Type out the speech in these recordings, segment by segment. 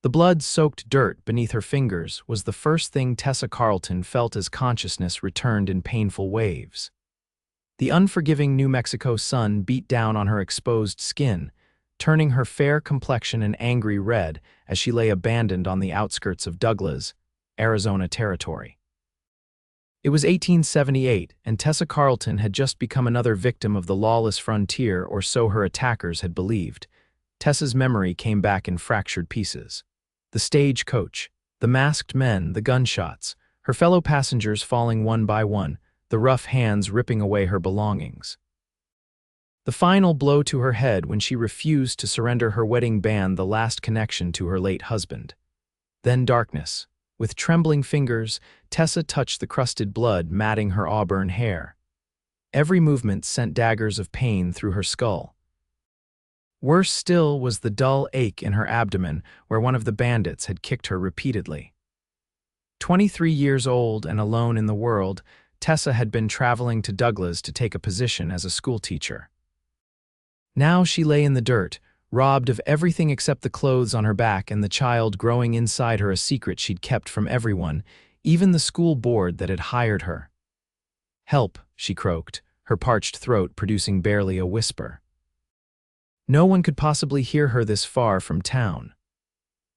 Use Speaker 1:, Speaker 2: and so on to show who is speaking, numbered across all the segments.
Speaker 1: The blood-soaked dirt beneath her fingers was the first thing Tessa Carlton felt as consciousness returned in painful waves. The unforgiving New Mexico sun beat down on her exposed skin, turning her fair complexion an angry red as she lay abandoned on the outskirts of Douglas, Arizona territory. It was 1878, and Tessa Carlton had just become another victim of the lawless frontier, or so her attackers had believed. Tessa's memory came back in fractured pieces. The stagecoach, the masked men, the gunshots, her fellow passengers falling one by one, the rough hands ripping away her belongings. The final blow to her head when she refused to surrender her wedding band, the last connection to her late husband. Then darkness. With trembling fingers, Tessa touched the crusted blood matting her auburn hair. Every movement sent daggers of pain through her skull. Worse still was the dull ache in her abdomen where one of the bandits had kicked her repeatedly. 23 years old and alone in the world, Tessa had been traveling to Douglas to take a position as a schoolteacher. Now she lay in the dirt, robbed of everything except the clothes on her back and the child growing inside her, a secret she'd kept from everyone, even the school board that had hired her. "Help," she croaked, her parched throat producing barely a whisper. No one could possibly hear her this far from town.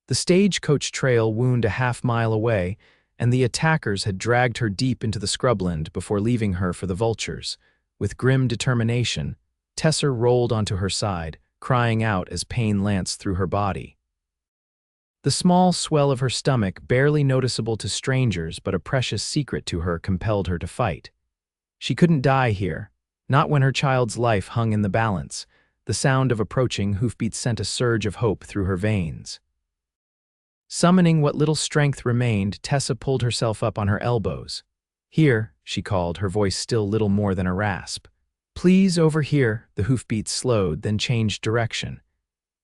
Speaker 1: The stagecoach trail wound a half-mile away, and the attackers had dragged her deep into the scrubland before leaving her for the vultures. With grim determination, Tessa rolled onto her side, crying out as pain lanced through her body. The small swell of her stomach, barely noticeable to strangers but a precious secret to her, compelled her to fight. She couldn't die here, not when her child's life hung in the balance. The sound of approaching hoofbeats sent a surge of hope through her veins. Summoning what little strength remained, Tessa pulled herself up on her elbows. "Here," she called, her voice still little more than a rasp. "Please, over here." The hoofbeats slowed, then changed direction.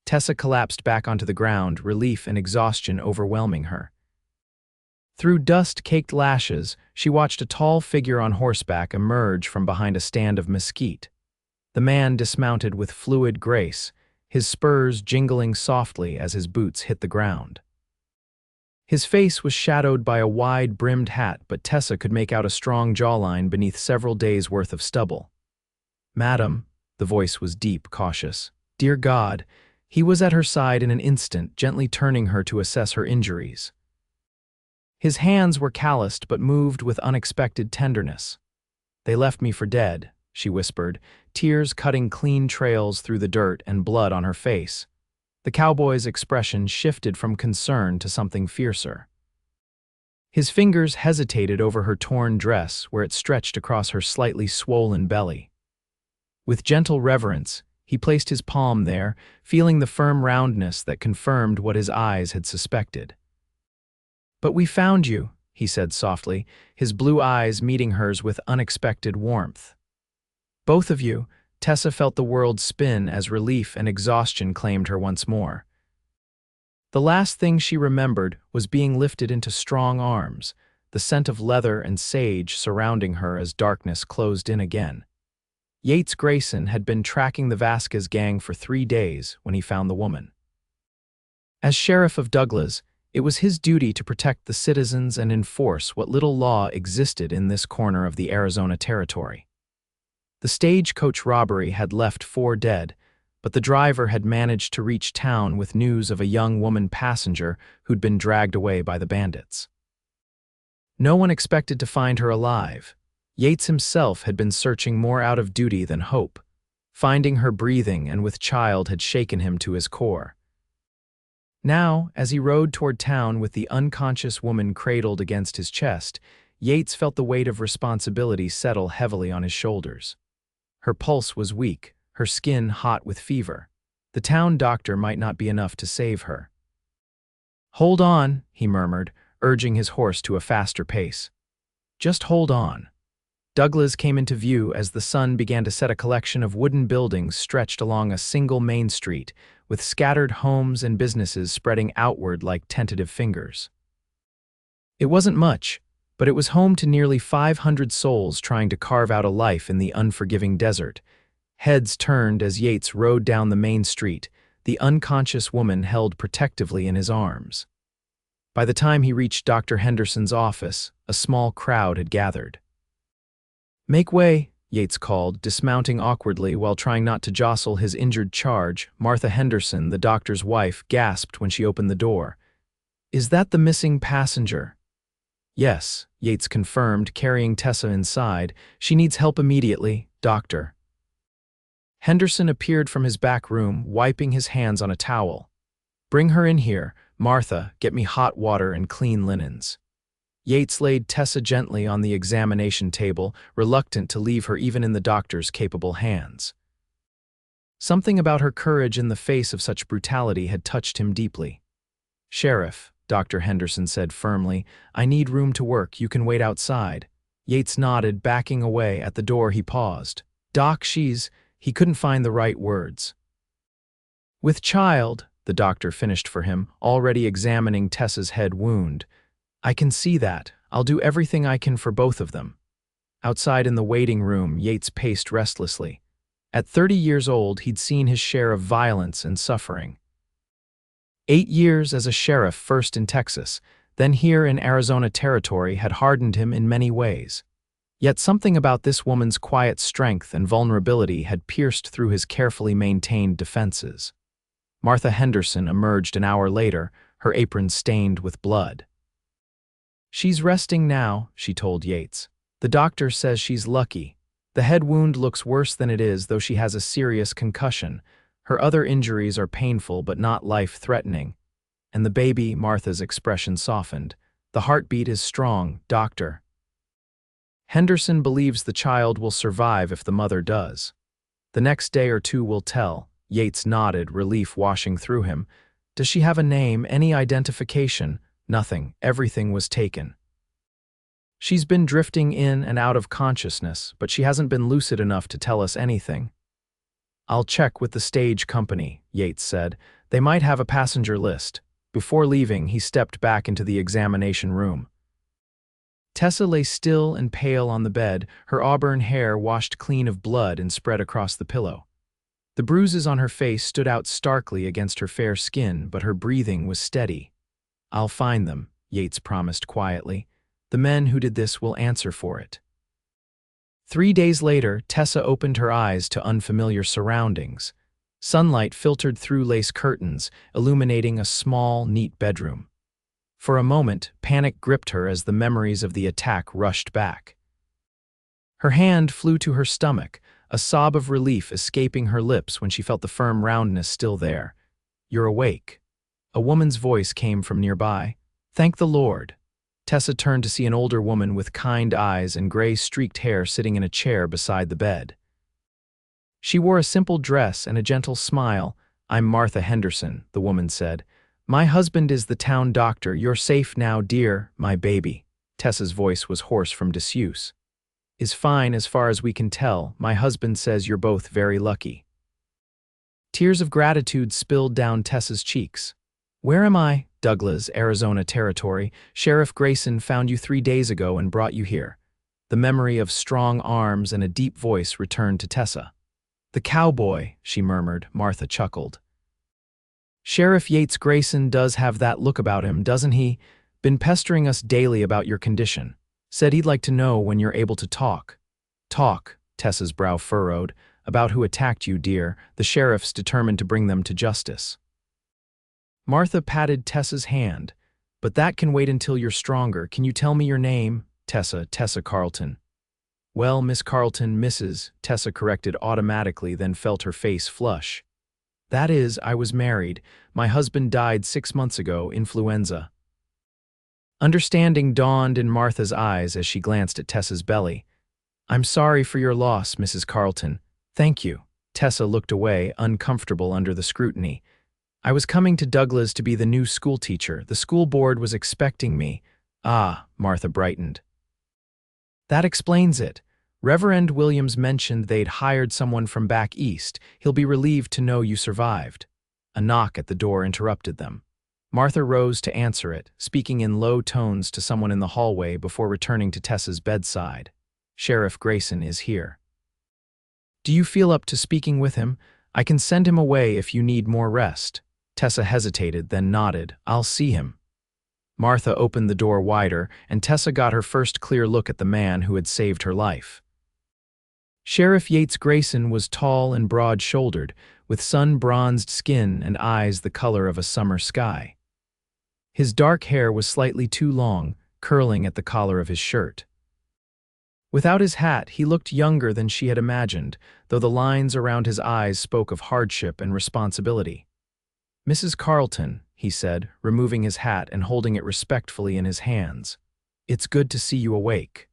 Speaker 1: Tessa collapsed back onto the ground, relief and exhaustion overwhelming her. Through dust-caked lashes, she watched a tall figure on horseback emerge from behind a stand of mesquite. The man dismounted with fluid grace, his spurs jingling softly as his boots hit the ground. His face was shadowed by a wide-brimmed hat, but Tessa could make out a strong jawline beneath several days' worth of stubble. "Madam," the voice was deep, cautious. "Dear God," he was at her side in an instant, gently turning her to assess her injuries. His hands were calloused but moved with unexpected tenderness. "They left me for dead," she whispered, tears cutting clean trails through the dirt and blood on her face. The cowboy's expression shifted from concern to something fiercer. His fingers hesitated over her torn dress where it stretched across her slightly swollen belly. With gentle reverence, he placed his palm there, feeling the firm roundness that confirmed what his eyes had suspected. "But we found you," he said softly, his blue eyes meeting hers with unexpected warmth. "Both of you." Tessa felt the world spin as relief and exhaustion claimed her once more. The last thing she remembered was being lifted into strong arms, the scent of leather and sage surrounding her as darkness closed in again. Yates Grayson had been tracking the Vasquez gang for 3 days when he found the woman. As sheriff of Douglas, it was his duty to protect the citizens and enforce what little law existed in this corner of the Arizona territory. The stagecoach robbery had left 4 dead, but the driver had managed to reach town with news of a young woman passenger who'd been dragged away by the bandits. No one expected to find her alive. Yates himself had been searching more out of duty than hope. Finding her breathing and with child had shaken him to his core. Now, as he rode toward town with the unconscious woman cradled against his chest, Yates felt the weight of responsibility settle heavily on his shoulders. Her pulse was weak, her skin hot with fever. The town doctor might not be enough to save her. "Hold on," he murmured, urging his horse to a faster pace. "Just hold on." Douglas came into view as the sun began to set. A collection of wooden buildings stretched along a single main street, with scattered homes and businesses spreading outward like tentative fingers. It wasn't much, but it was home to nearly 500 souls trying to carve out a life in the unforgiving desert. Heads turned as Yates rode down the main street, the unconscious woman held protectively in his arms. By the time he reached Dr. Henderson's office, a small crowd had gathered. "Make way," Yates called, dismounting awkwardly while trying not to jostle his injured charge. Martha Henderson, the doctor's wife, gasped when she opened the door. "Is that the missing passenger?" "Yes," Yates confirmed, carrying Tessa inside. "She needs help immediately, doctor." Henderson appeared from his back room, wiping his hands on a towel. "Bring her in here. Martha, get me hot water and clean linens." Yates laid Tessa gently on the examination table, reluctant to leave her even in the doctor's capable hands. Something about her courage in the face of such brutality had touched him deeply. "Sheriff," Dr. Henderson said firmly, "I need room to work. You can wait outside." Yates nodded, backing away. At the door he paused. "Doc, she's—" He couldn't find the right words. "With child," the doctor finished for him, already examining Tessa's head wound. "I can see that. I'll do everything I can for both of them." Outside in the waiting room, Yates paced restlessly. At 30 years old, he'd seen his share of violence and suffering. 8 years as a sheriff, first in Texas, then here in Arizona Territory, had hardened him in many ways. Yet something about this woman's quiet strength and vulnerability had pierced through his carefully maintained defenses. Martha Henderson emerged an hour later, her apron stained with blood. "She's resting now," she told Yates. "The doctor says she's lucky. The head wound looks worse than it is, though she has a serious concussion. Her other injuries are painful but not life-threatening. And the baby," Martha's expression softened. "The heartbeat is strong, doctor." Henderson believes the child will survive if the mother does. "The next day or two will tell." Yates nodded, relief washing through him. "Does she have a name, any identification?" "Nothing. Everything was taken. She's been drifting in and out of consciousness, but she hasn't been lucid enough to tell us anything." "I'll check with the stage company," Yates said. "They might have a passenger list." Before leaving, he stepped back into the examination room. Tessa lay still and pale on the bed, her auburn hair washed clean of blood and spread across the pillow. The bruises on her face stood out starkly against her fair skin, but her breathing was steady. "I'll find them," Yates promised quietly. "The men who did this will answer for it." 3 days later, Tessa opened her eyes to unfamiliar surroundings. Sunlight filtered through lace curtains, illuminating a small, neat bedroom. For a moment, panic gripped her as the memories of the attack rushed back. Her hand flew to her stomach, a sob of relief escaping her lips when she felt the firm roundness still there. "You're awake." A woman's voice came from nearby. "Thank the Lord." Tessa turned to see an older woman with kind eyes and gray-streaked hair sitting in a chair beside the bed. She wore a simple dress and a gentle smile. "I'm Martha Henderson," the woman said. "My husband is the town doctor. You're safe now, dear, my baby." Tessa's voice was hoarse from disuse. "Is fine as far as we can tell. My husband says you're both very lucky." Tears of gratitude spilled down Tessa's cheeks. "Where am I?" "Douglas, Arizona Territory. Sheriff Grayson found you 3 days ago and brought you here." The memory of strong arms and a deep voice returned to Tessa. "The cowboy," she murmured. Martha chuckled. "Sheriff Yates Grayson does have that look about him, doesn't he? Been pestering us daily about your condition. Said he'd like to know when you're able to talk." "Talk," Tessa's brow furrowed. "About who attacked you, dear. The sheriff's determined to bring them to justice." Martha patted Tessa's hand. "But that can wait until you're stronger. Can you tell me your name?" Tessa Carlton." "Well, Miss Carlton, Mrs." Tessa corrected automatically, then felt her face flush. "That is, I was married. My husband died 6 months ago, influenza." Understanding dawned in Martha's eyes as she glanced at Tessa's belly. "I'm sorry for your loss, Mrs. Carlton." "Thank you." Tessa looked away, uncomfortable under the scrutiny. "I was coming to Douglas to be the new school teacher. The school board was expecting me." "Ah," Martha brightened. "That explains it. Reverend Williams mentioned they'd hired someone from back east. He'll be relieved to know you survived." A knock at the door interrupted them. Martha rose to answer it, speaking in low tones to someone in the hallway before returning to Tessa's bedside. "Sheriff Grayson is here." "Do you feel up to speaking with him? I can send him away if you need more rest. Tessa hesitated, then nodded. I'll see him. Martha opened the door wider, and Tessa got her first clear look at the man who had saved her life. Sheriff Yates Grayson was tall and broad-shouldered, with sun-bronzed skin and eyes the color of a summer sky. His dark hair was slightly too long, curling at the collar of his shirt. Without his hat, he looked younger than she had imagined, though the lines around his eyes spoke of hardship and responsibility. Mrs. Carlton, he said, removing his hat and holding it respectfully in his hands. It's good to see you awake.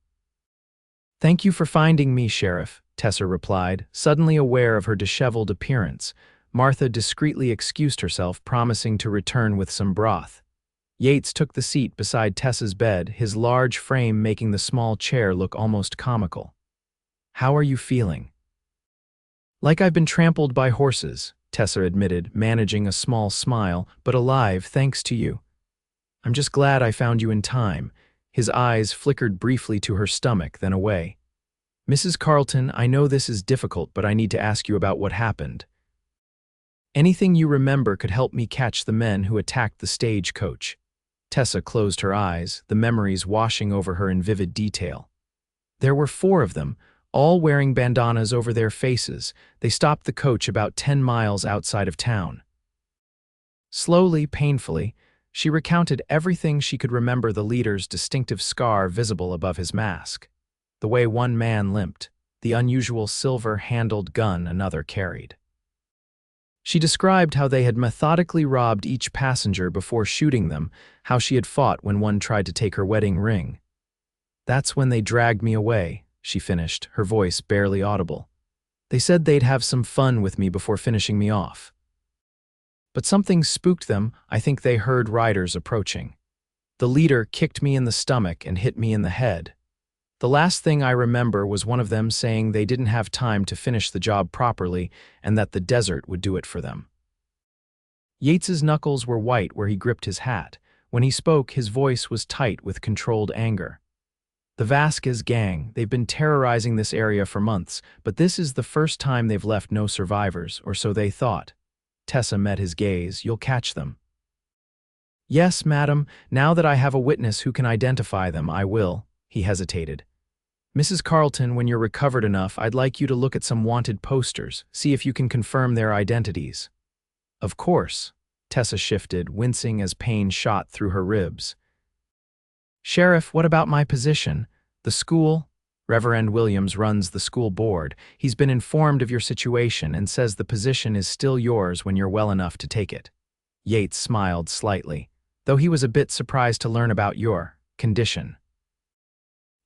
Speaker 1: Thank you for finding me, Sheriff, Tessa replied, suddenly aware of her disheveled appearance. Martha discreetly excused herself, promising to return with some broth. Yates took the seat beside Tessa's bed, his large frame making the small chair look almost comical. How are you feeling? Like I've been trampled by horses, Tessa admitted, managing a small smile, but alive thanks to you. I'm just glad I found you in time. His eyes flickered briefly to her stomach, then away. Mrs. Carlton, I know this is difficult, but I need to ask you about what happened. Anything you remember could help me catch the men who attacked the stagecoach. Tessa closed her eyes, the memories washing over her in vivid detail. There were 4 of them, all wearing bandanas over their faces. They stopped the coach about 10 miles outside of town. Slowly, painfully, she recounted everything she could remember, the leader's distinctive scar visible above his mask, the way one man limped, the unusual silver-handled gun another carried. She described how they had methodically robbed each passenger before shooting them, how she had fought when one tried to take her wedding ring. That's when they dragged me away, she finished, her voice barely audible. They said they'd have some fun with me before finishing me off. But something spooked them. I think they heard riders approaching. The leader kicked me in the stomach and hit me in the head. The last thing I remember was one of them saying they didn't have time to finish the job properly and that the desert would do it for them. Yates's knuckles were white where he gripped his hat. When he spoke, his voice was tight with controlled anger. The Vasquez gang, they've been terrorizing this area for months, but this is the first time they've left no survivors, or so they thought. Tessa met his gaze. You'll catch them. Yes, madam, now that I have a witness who can identify them, I will. He hesitated. Mrs. Carlton, when you're recovered enough, I'd like you to look at some wanted posters, see if you can confirm their identities. Of course. Tessa shifted, wincing as pain shot through her ribs. Sheriff, what about my position? The school? Reverend Williams runs the school board. He's been informed of your situation and says the position is still yours when you're well enough to take it. Yates smiled slightly, though he was a bit surprised to learn about your condition.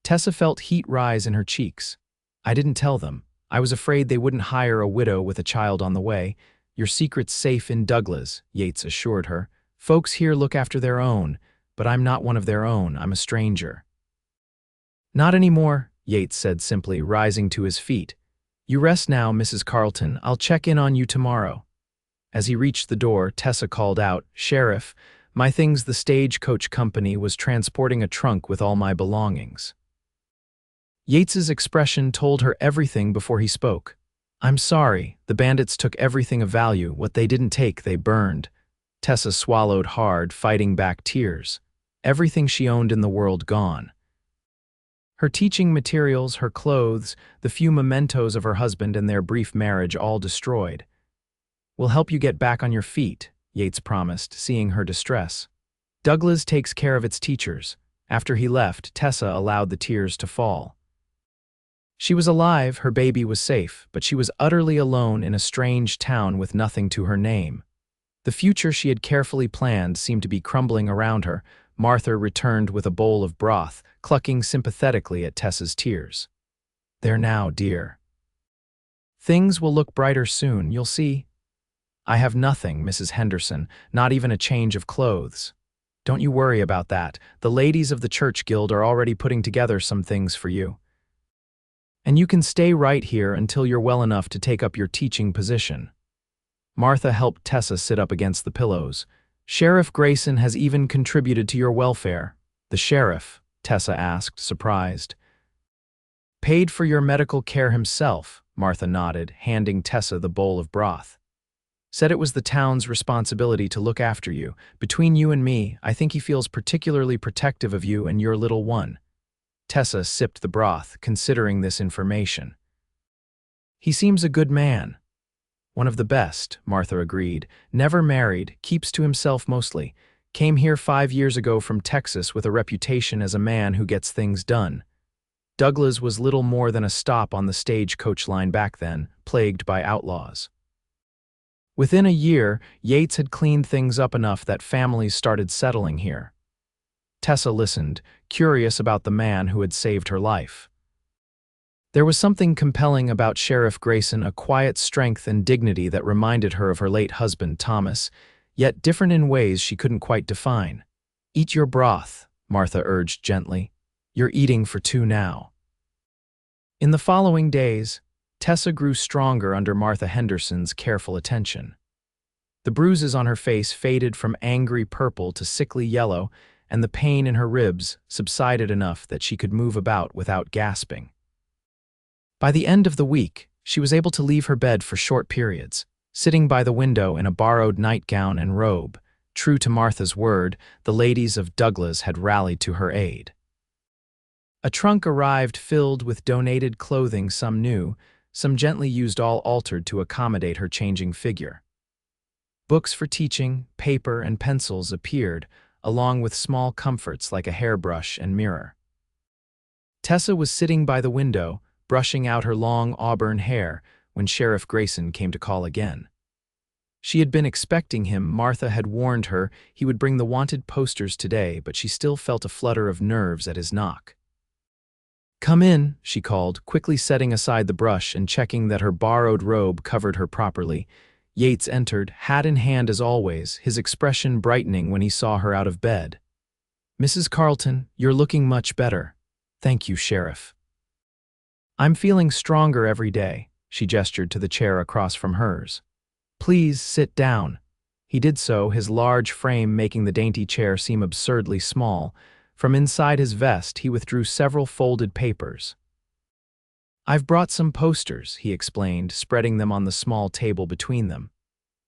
Speaker 1: Tessa felt heat rise in her cheeks. I didn't tell them. I was afraid they wouldn't hire a widow with a child on the way. Your secret's safe in Douglas, Yates assured her. Folks here look after their own, but I'm not one of their own. I'm a stranger. Not anymore, Yates said simply, rising to his feet. You rest now, Mrs. Carlton. I'll check in on you tomorrow. As he reached the door, Tessa called out, Sheriff, my things, the stagecoach company was transporting a trunk with all my belongings. Yates's expression told her everything before he spoke. I'm sorry, the bandits took everything of value. What they didn't take, they burned. Tessa swallowed hard, fighting back tears. Everything she owned in the world gone. Her teaching materials, her clothes, the few mementos of her husband and their brief marriage all destroyed. We'll help you get back on your feet, Yates promised, seeing her distress. Douglas takes care of its teachers. After he left, Tessa allowed the tears to fall. She was alive, her baby was safe, but she was utterly alone in a strange town with nothing to her name. The future she had carefully planned seemed to be crumbling around her. Martha returned with a bowl of broth, clucking sympathetically at Tessa's tears. There now, dear. Things will look brighter soon, you'll see. I have nothing, Mrs. Henderson, not even a change of clothes. Don't you worry about that. The ladies of the church guild are already putting together some things for you. And you can stay right here until you're well enough to take up your teaching position. Martha helped Tessa sit up against the pillows. Sheriff Grayson has even contributed to your welfare. The sheriff? Tessa asked, surprised. Paid for your medical care himself, Martha nodded, handing Tessa the bowl of broth. Said it was the town's responsibility to look after you. Between you and me, I think he feels particularly protective of you and your little one. Tessa sipped the broth, considering this information. He seems a good man. One of the best, Martha agreed. Never married, keeps to himself mostly. Came here 5 years ago from Texas with a reputation as a man who gets things done. Douglas was little more than a stop on the stagecoach line back then, plagued by outlaws. Within a year, Yates had cleaned things up enough that families started settling here. Tessa listened, curious about the man who had saved her life. There was something compelling about Sheriff Grayson, a quiet strength and dignity that reminded her of her late husband, Thomas, yet different in ways she couldn't quite define. Eat your broth, Martha urged gently. You're eating for 2 now. In the following days, Tessa grew stronger under Martha Henderson's careful attention. The bruises on her face faded from angry purple to sickly yellow, and the pain in her ribs subsided enough that she could move about without gasping. By the end of the week, she was able to leave her bed for short periods, sitting by the window in a borrowed nightgown and robe. True to Martha's word, the ladies of Douglas had rallied to her aid. A trunk arrived filled with donated clothing, some new, some gently used, all altered to accommodate her changing figure. Books for teaching, paper, and pencils appeared, along with small comforts like a hairbrush and mirror. Tessa was sitting by the window, brushing out her long auburn hair, when Sheriff Grayson came to call again. She had been expecting him. Martha had warned her he would bring the wanted posters today, but she still felt a flutter of nerves at his knock. "Come in," she called, quickly setting aside the brush and checking that her borrowed robe covered her properly. Yates entered, hat in hand as always, his expression brightening when he saw her out of bed. "Mrs. Carlton, you're looking much better." "Thank you, Sheriff." "I'm feeling stronger every day," she gestured to the chair across from hers. "Please sit down." He did so, his large frame making the dainty chair seem absurdly small. From inside his vest, he withdrew several folded papers. "I've brought some posters," he explained, spreading them on the small table between them.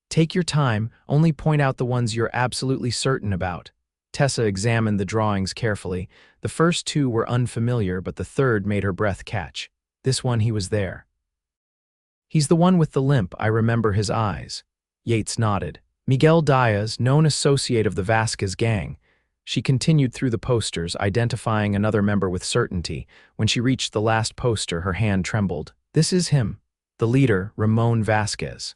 Speaker 1: "Take your time, only point out the ones you're absolutely certain about." Tessa examined the drawings carefully. The first 2 were unfamiliar, but the third made her breath catch. This one, he was there. "He's the one with the limp, I remember his eyes." Yates nodded. "Miguel Diaz, known associate of the Vasquez gang." She continued through the posters, identifying another member with certainty. When she reached the last poster, her hand trembled. "This is him, the leader, Ramon Vasquez."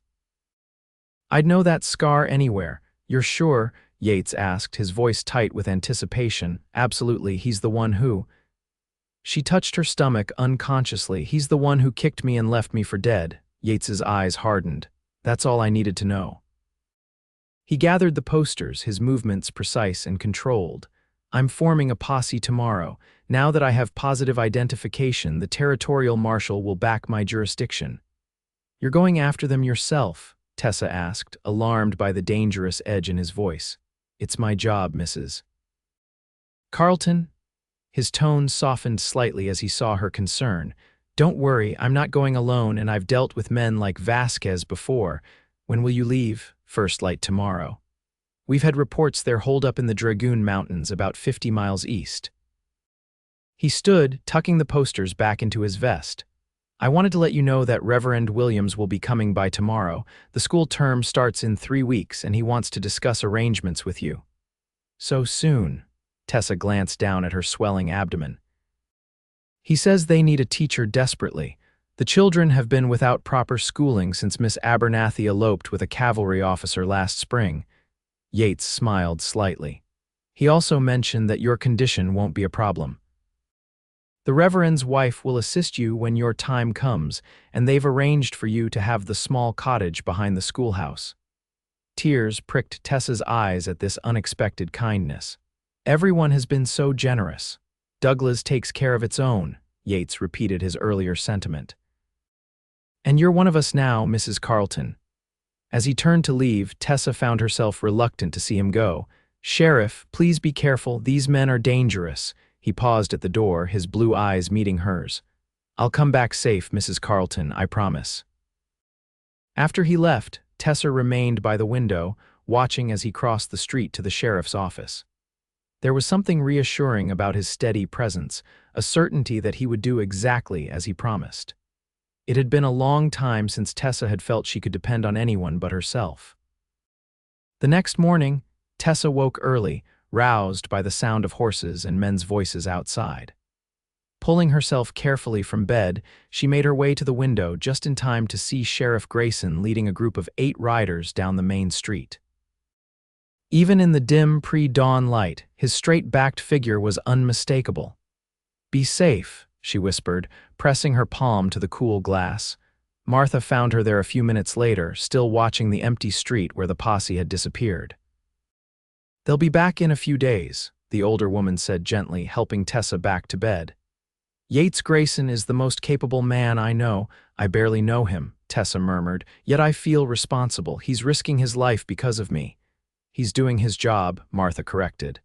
Speaker 1: "I'd know that scar anywhere." "You're sure?" Yates asked, his voice tight with anticipation. "Absolutely, he's the one who—" She touched her stomach unconsciously. "He's the one who kicked me and left me for dead." Yates's eyes hardened. "That's all I needed to know." He gathered the posters, his movements precise and controlled. "I'm forming a posse tomorrow. Now that I have positive identification, the territorial marshal will back my jurisdiction." "You're going after them yourself?" Tessa asked, alarmed by the dangerous edge in his voice. "It's my job, Mrs. Carlton." His tone softened slightly as he saw her concern. "Don't worry, I'm not going alone, and I've dealt with men like Vasquez before. When will you leave?" "First light tomorrow. We've had reports they're holed up in the Dragoon Mountains about 50 miles east." He stood, tucking the posters back into his vest. "I wanted to let you know that Reverend Williams will be coming by tomorrow. The school term starts in 3 weeks, and he wants to discuss arrangements with you." "So soon?" Tessa glanced down at her swelling abdomen. "He says they need a teacher desperately. The children have been without proper schooling since Miss Abernathy eloped with a cavalry officer last spring." Yates smiled slightly. "He also mentioned that your condition won't be a problem. The Reverend's wife will assist you when your time comes, and they've arranged for you to have the small cottage behind the schoolhouse." Tears pricked Tessa's eyes at this unexpected kindness. "Everyone has been so generous. Douglas takes care of its own," Yates repeated his earlier sentiment. "And you're one of us now, Mrs. Carlton." As he turned to leave, Tessa found herself reluctant to see him go. "Sheriff, please be careful. These men are dangerous." He paused at the door, his blue eyes meeting hers. I'll come back safe, Mrs. Carlton, I promise. After he left, Tessa remained by the window, watching as he crossed the street to the sheriff's office. There was something reassuring about his steady presence, a certainty that he would do exactly as he promised. It had been a long time since Tessa had felt she could depend on anyone but herself. The next morning, Tessa woke early, roused by the sound of horses and men's voices outside. Pulling herself carefully from bed, she made her way to the window just in time to see Sheriff Grayson leading a group of 8 riders down the main street. Even in the dim pre-dawn light, his straight-backed figure was unmistakable. "Be safe," she whispered, pressing her palm to the cool glass. Martha found her there a few minutes later, still watching the empty street where the posse had disappeared. "They'll be back in a few days," the older woman said gently, helping Tessa back to bed. "Yates Grayson is the most capable man I know. I barely know him," Tessa murmured, "yet I feel responsible. He's risking his life because of me." "He's doing his job," Martha corrected.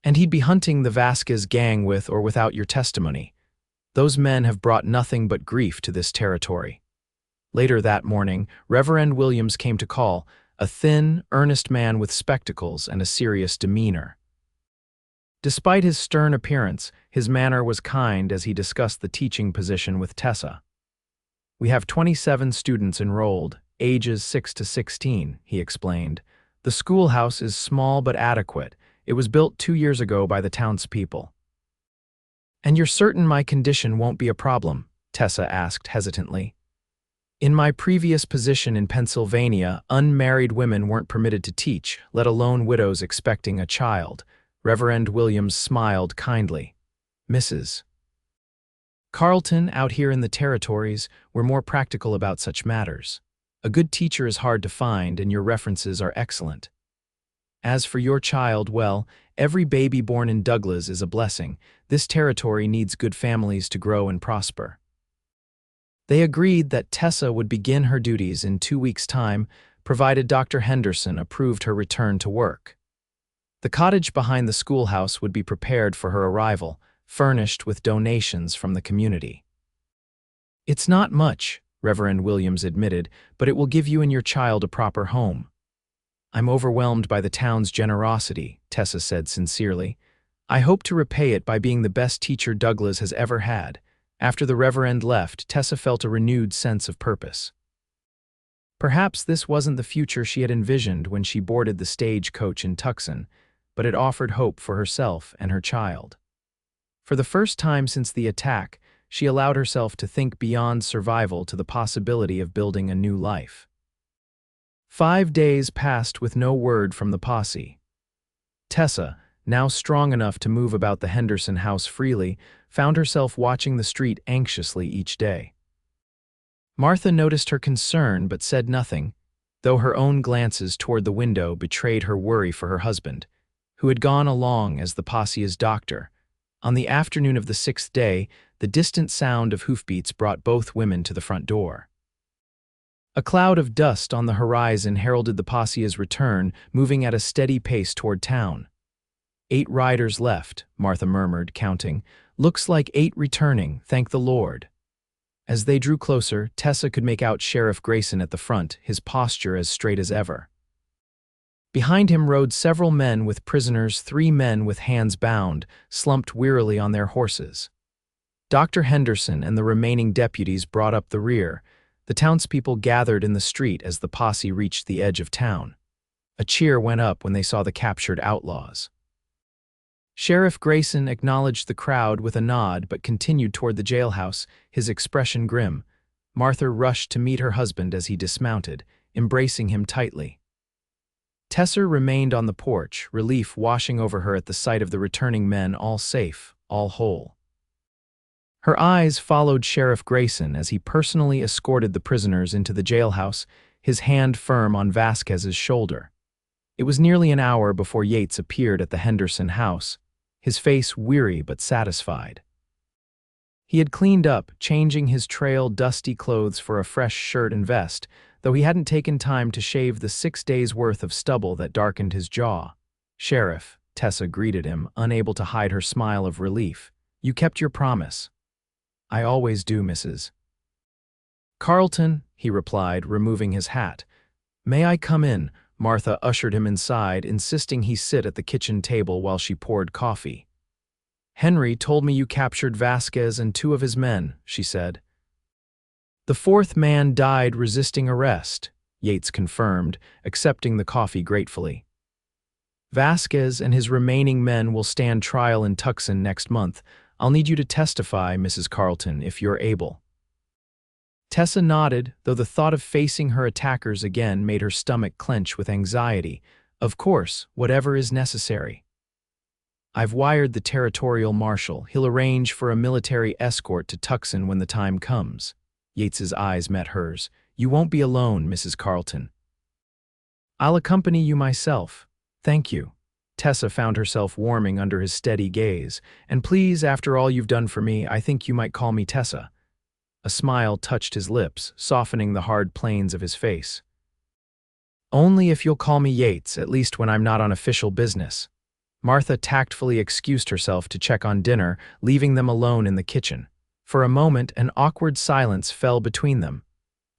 Speaker 1: "And he'd be hunting the Vasquez gang with or without your testimony. Those men have brought nothing but grief to this territory." Later that morning, Reverend Williams came to call, a thin, earnest man with spectacles and a serious demeanor. Despite his stern appearance, his manner was kind as he discussed the teaching position with Tessa. "We have 27 students enrolled, ages 6 to 16, he explained. "The schoolhouse is small but adequate. It was built 2 years ago by the townspeople." "And you're certain my condition won't be a problem?" Tessa asked hesitantly. "In my previous position in Pennsylvania, unmarried women weren't permitted to teach, let alone widows expecting a child." Reverend Williams smiled kindly. "Mrs. Carlton, out here in the territories, we're more practical about such matters. A good teacher is hard to find, and your references are excellent. As for your child, well, every baby born in Douglas is a blessing. This territory needs good families to grow and prosper." They agreed that Tessa would begin her duties in 2 weeks' time, provided Dr. Henderson approved her return to work. The cottage behind the schoolhouse would be prepared for her arrival, furnished with donations from the community. "It's not much," Reverend Williams admitted, "but it will give you and your child a proper home." "I'm overwhelmed by the town's generosity," Tessa said sincerely. "I hope to repay it by being the best teacher Douglas has ever had." After the Reverend left, Tessa felt a renewed sense of purpose. Perhaps this wasn't the future she had envisioned when she boarded the stagecoach in Tucson, but it offered hope for herself and her child. For the first time since the attack, she allowed herself to think beyond survival to the possibility of building a new life. 5 days passed with no word from the posse. Tessa, now strong enough to move about the Henderson house freely, found herself watching the street anxiously each day. Martha noticed her concern but said nothing, though her own glances toward the window betrayed her worry for her husband, who had gone along as the posse's doctor. On the afternoon of the 6th day, the distant sound of hoofbeats brought both women to the front door. A cloud of dust on the horizon heralded the posse's return, moving at a steady pace toward town. 8 riders left, Martha murmured, counting. "Looks like 8 returning, thank the Lord." As they drew closer, Tessa could make out Sheriff Grayson at the front, his posture as straight as ever. Behind him rode several men with prisoners, 3 men with hands bound, slumped wearily on their horses. Dr. Henderson and the remaining deputies brought up the rear. The townspeople gathered in the street as the posse reached the edge of town. A cheer went up when they saw the captured outlaws. Sheriff Grayson acknowledged the crowd with a nod but continued toward the jailhouse, his expression grim. Martha rushed to meet her husband as he dismounted, embracing him tightly. Tessa remained on the porch, relief washing over her at the sight of the returning men, all safe, all whole. Her eyes followed Sheriff Grayson as he personally escorted the prisoners into the jailhouse, his hand firm on Vasquez's shoulder. It was nearly an hour before Yates appeared at the Henderson house, his face weary but satisfied. He had cleaned up, changing his trail dusty clothes for a fresh shirt and vest, though he hadn't taken time to shave the 6 days' worth of stubble that darkened his jaw. "Sheriff," Tessa greeted him, unable to hide her smile of relief, "you kept your promise." I always do, Mrs. Carlton, he replied, removing his hat. May I come in? Martha ushered him inside, insisting he sit at the kitchen table while she poured coffee. Henry told me you captured Vasquez and 2 of his men, she said. The 4th man died resisting arrest, Yates confirmed, accepting the coffee gratefully. Vasquez and his remaining men will stand trial in Tucson next month. I'll need you to testify, Mrs. Carlton, if you're able. Tessa nodded, though the thought of facing her attackers again made her stomach clench with anxiety. Of course, whatever is necessary. I've wired the territorial marshal. He'll arrange for a military escort to Tucson when the time comes. Yates's eyes met hers. You won't be alone, Mrs. Carlton. I'll accompany you myself. Thank you. Tessa found herself warming under his steady gaze. And please, after all you've done for me, I think you might call me Tessa. A smile touched his lips, softening the hard planes of his face. Only if you'll call me Yates, at least when I'm not on official business. Martha tactfully excused herself to check on dinner, leaving them alone in the kitchen. For a moment, an awkward silence fell between them.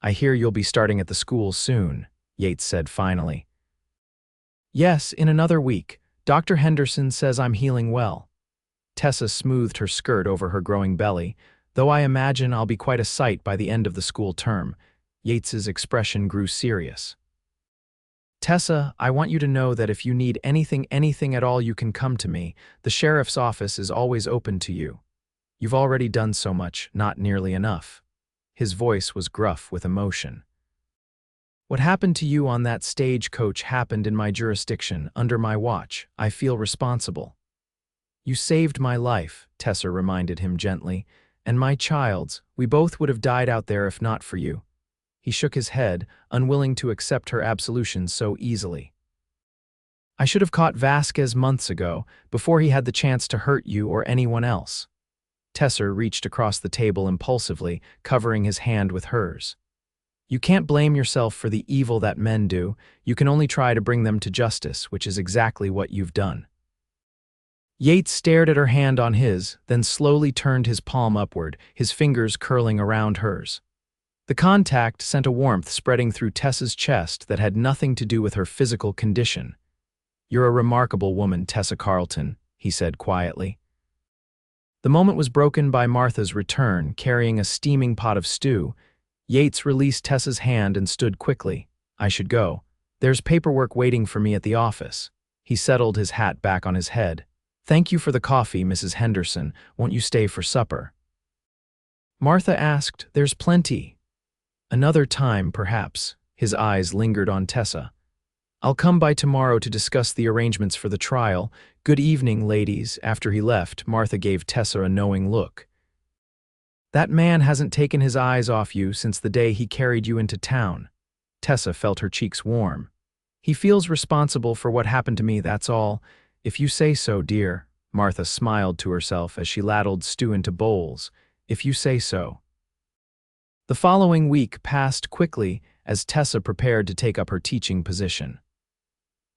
Speaker 1: I hear you'll be starting at the school soon, Yates said finally. Yes, in another week. Dr. Henderson says I'm healing well. Tessa smoothed her skirt over her growing belly. Though I imagine I'll be quite a sight by the end of the school term. Yates's expression grew serious. Tessa, I want you to know that if you need anything at all, you can come to me. The sheriff's office is always open to you. You've already done so much, not nearly enough. His voice was gruff with emotion. What happened to you on that stagecoach happened in my jurisdiction, under my watch. I feel responsible. You saved my life, Tessa reminded him gently. And my child's. We both would have died out there if not for you. He shook his head, unwilling to accept her absolution so easily. I should have caught Vasquez months ago, before he had the chance to hurt you or anyone else. Tessa reached across the table impulsively, covering his hand with hers. You can't blame yourself for the evil that men do. You can only try to bring them to justice, which is exactly what you've done. Yates stared at her hand on his, then slowly turned his palm upward, his fingers curling around hers. The contact sent a warmth spreading through Tessa's chest that had nothing to do with her physical condition. You're a remarkable woman, Tessa Carlton, he said quietly. The moment was broken by Martha's return, carrying a steaming pot of stew. Yates released Tessa's hand and stood quickly. I should go. There's paperwork waiting for me at the office. He settled his hat back on his head. Thank you for the coffee, Mrs. Henderson. Won't you stay for supper? Martha asked. There's plenty. Another time, perhaps. His eyes lingered on Tessa. I'll come by tomorrow to discuss the arrangements for the trial. Good evening, ladies. After he left, Martha gave Tessa a knowing look. That man hasn't taken his eyes off you since the day he carried you into town. Tessa felt her cheeks warm. He feels responsible for what happened to me, that's all. If you say so, dear. Martha smiled to herself as she ladled stew into bowls. If you say so. The following week passed quickly as Tessa prepared to take up her teaching position.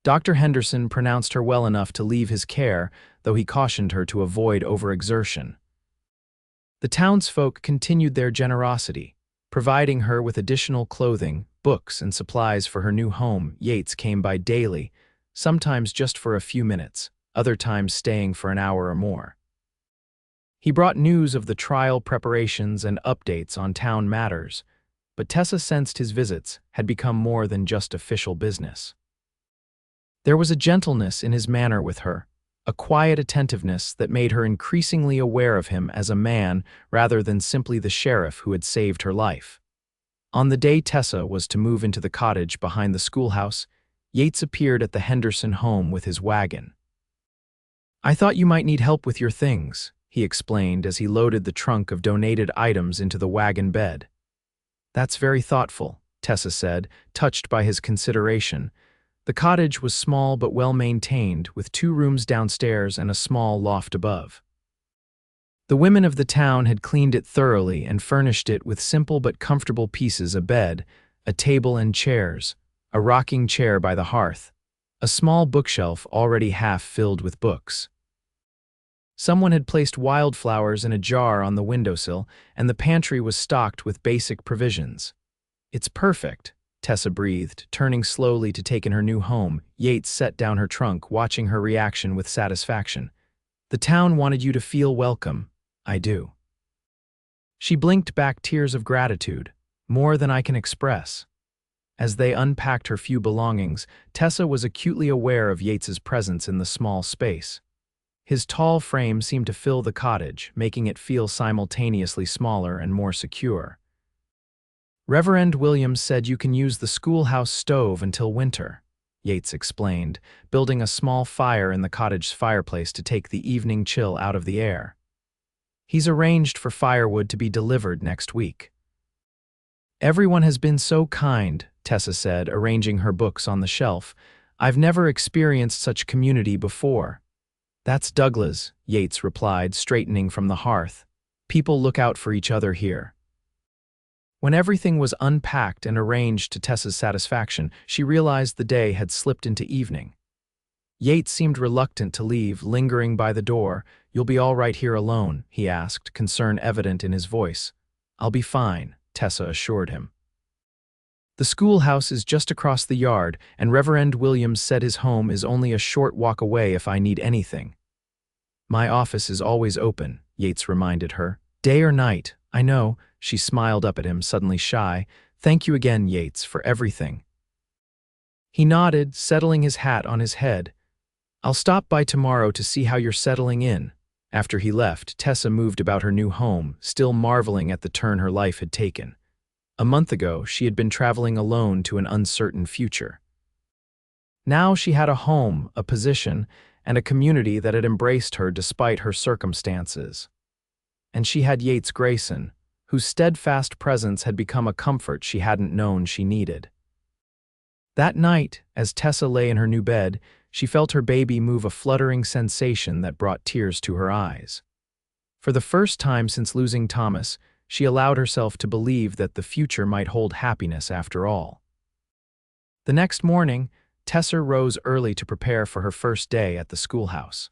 Speaker 1: Dr. Henderson pronounced her well enough to leave his care, though he cautioned her to avoid overexertion. The townsfolk continued their generosity, providing her with additional clothing, books, and supplies for her new home. Yates came by daily, sometimes just for a few minutes, other times staying for an hour or more. He brought news of the trial preparations and updates on town matters, but Tessa sensed his visits had become more than just official business. There was a gentleness in his manner with her, a quiet attentiveness that made her increasingly aware of him as a man rather than simply the sheriff who had saved her life. On the day Tessa was to move into the cottage behind the schoolhouse, Yates appeared at the Henderson home with his wagon. I thought you might need help with your things, he explained as he loaded the trunk of donated items into the wagon bed. That's very thoughtful, Tessa said, touched by his consideration. The cottage was small but well-maintained, with 2 rooms downstairs and a small loft above. The women of the town had cleaned it thoroughly and furnished it with simple but comfortable pieces: a bed, a table and chairs, a rocking chair by the hearth, a small bookshelf already half filled with books. Someone had placed wildflowers in a jar on the windowsill, and the pantry was stocked with basic provisions. "It's perfect," Tessa breathed, turning slowly to take in her new home. Yates set down her trunk, watching her reaction with satisfaction. "The town wanted you to feel welcome. I do." She blinked back tears of gratitude, more than I can express. As they unpacked her few belongings, Tessa was acutely aware of Yates's presence in the small space. His tall frame seemed to fill the cottage, making it feel simultaneously smaller and more secure. "Reverend Williams said you can use the schoolhouse stove until winter," Yates explained, building a small fire in the cottage's fireplace to take the evening chill out of the air. "He's arranged for firewood to be delivered next week." "Everyone has been so kind," Tessa said, arranging her books on the shelf. "I've never experienced such community before." "That's Douglas," Yates replied, straightening from the hearth. "People look out for each other here." When everything was unpacked and arranged to Tessa's satisfaction, she realized the day had slipped into evening. Yates seemed reluctant to leave, lingering by the door. "You'll be all right here alone?" he asked, concern evident in his voice. "I'll be fine," Tessa assured him. "The schoolhouse is just across the yard, and Reverend Williams said his home is only a short walk away if I need anything." "My office is always open," Yates reminded her. "Day or night, I know." She smiled up at him, suddenly shy. "Thank you again, Yates, for everything." He nodded, settling his hat on his head. "I'll stop by tomorrow to see how you're settling in." After he left, Tessa moved about her new home, still marveling at the turn her life had taken. A month ago, she had been traveling alone to an uncertain future. Now she had a home, a position, and a community that had embraced her despite her circumstances. And she had Yates Grayson, whose steadfast presence had become a comfort she hadn't known she needed. That night, as Tessa lay in her new bed, she felt her baby move, a fluttering sensation that brought tears to her eyes. For the first time since losing Thomas, she allowed herself to believe that the future might hold happiness after all. The next morning, Tessa rose early to prepare for her first day at the schoolhouse.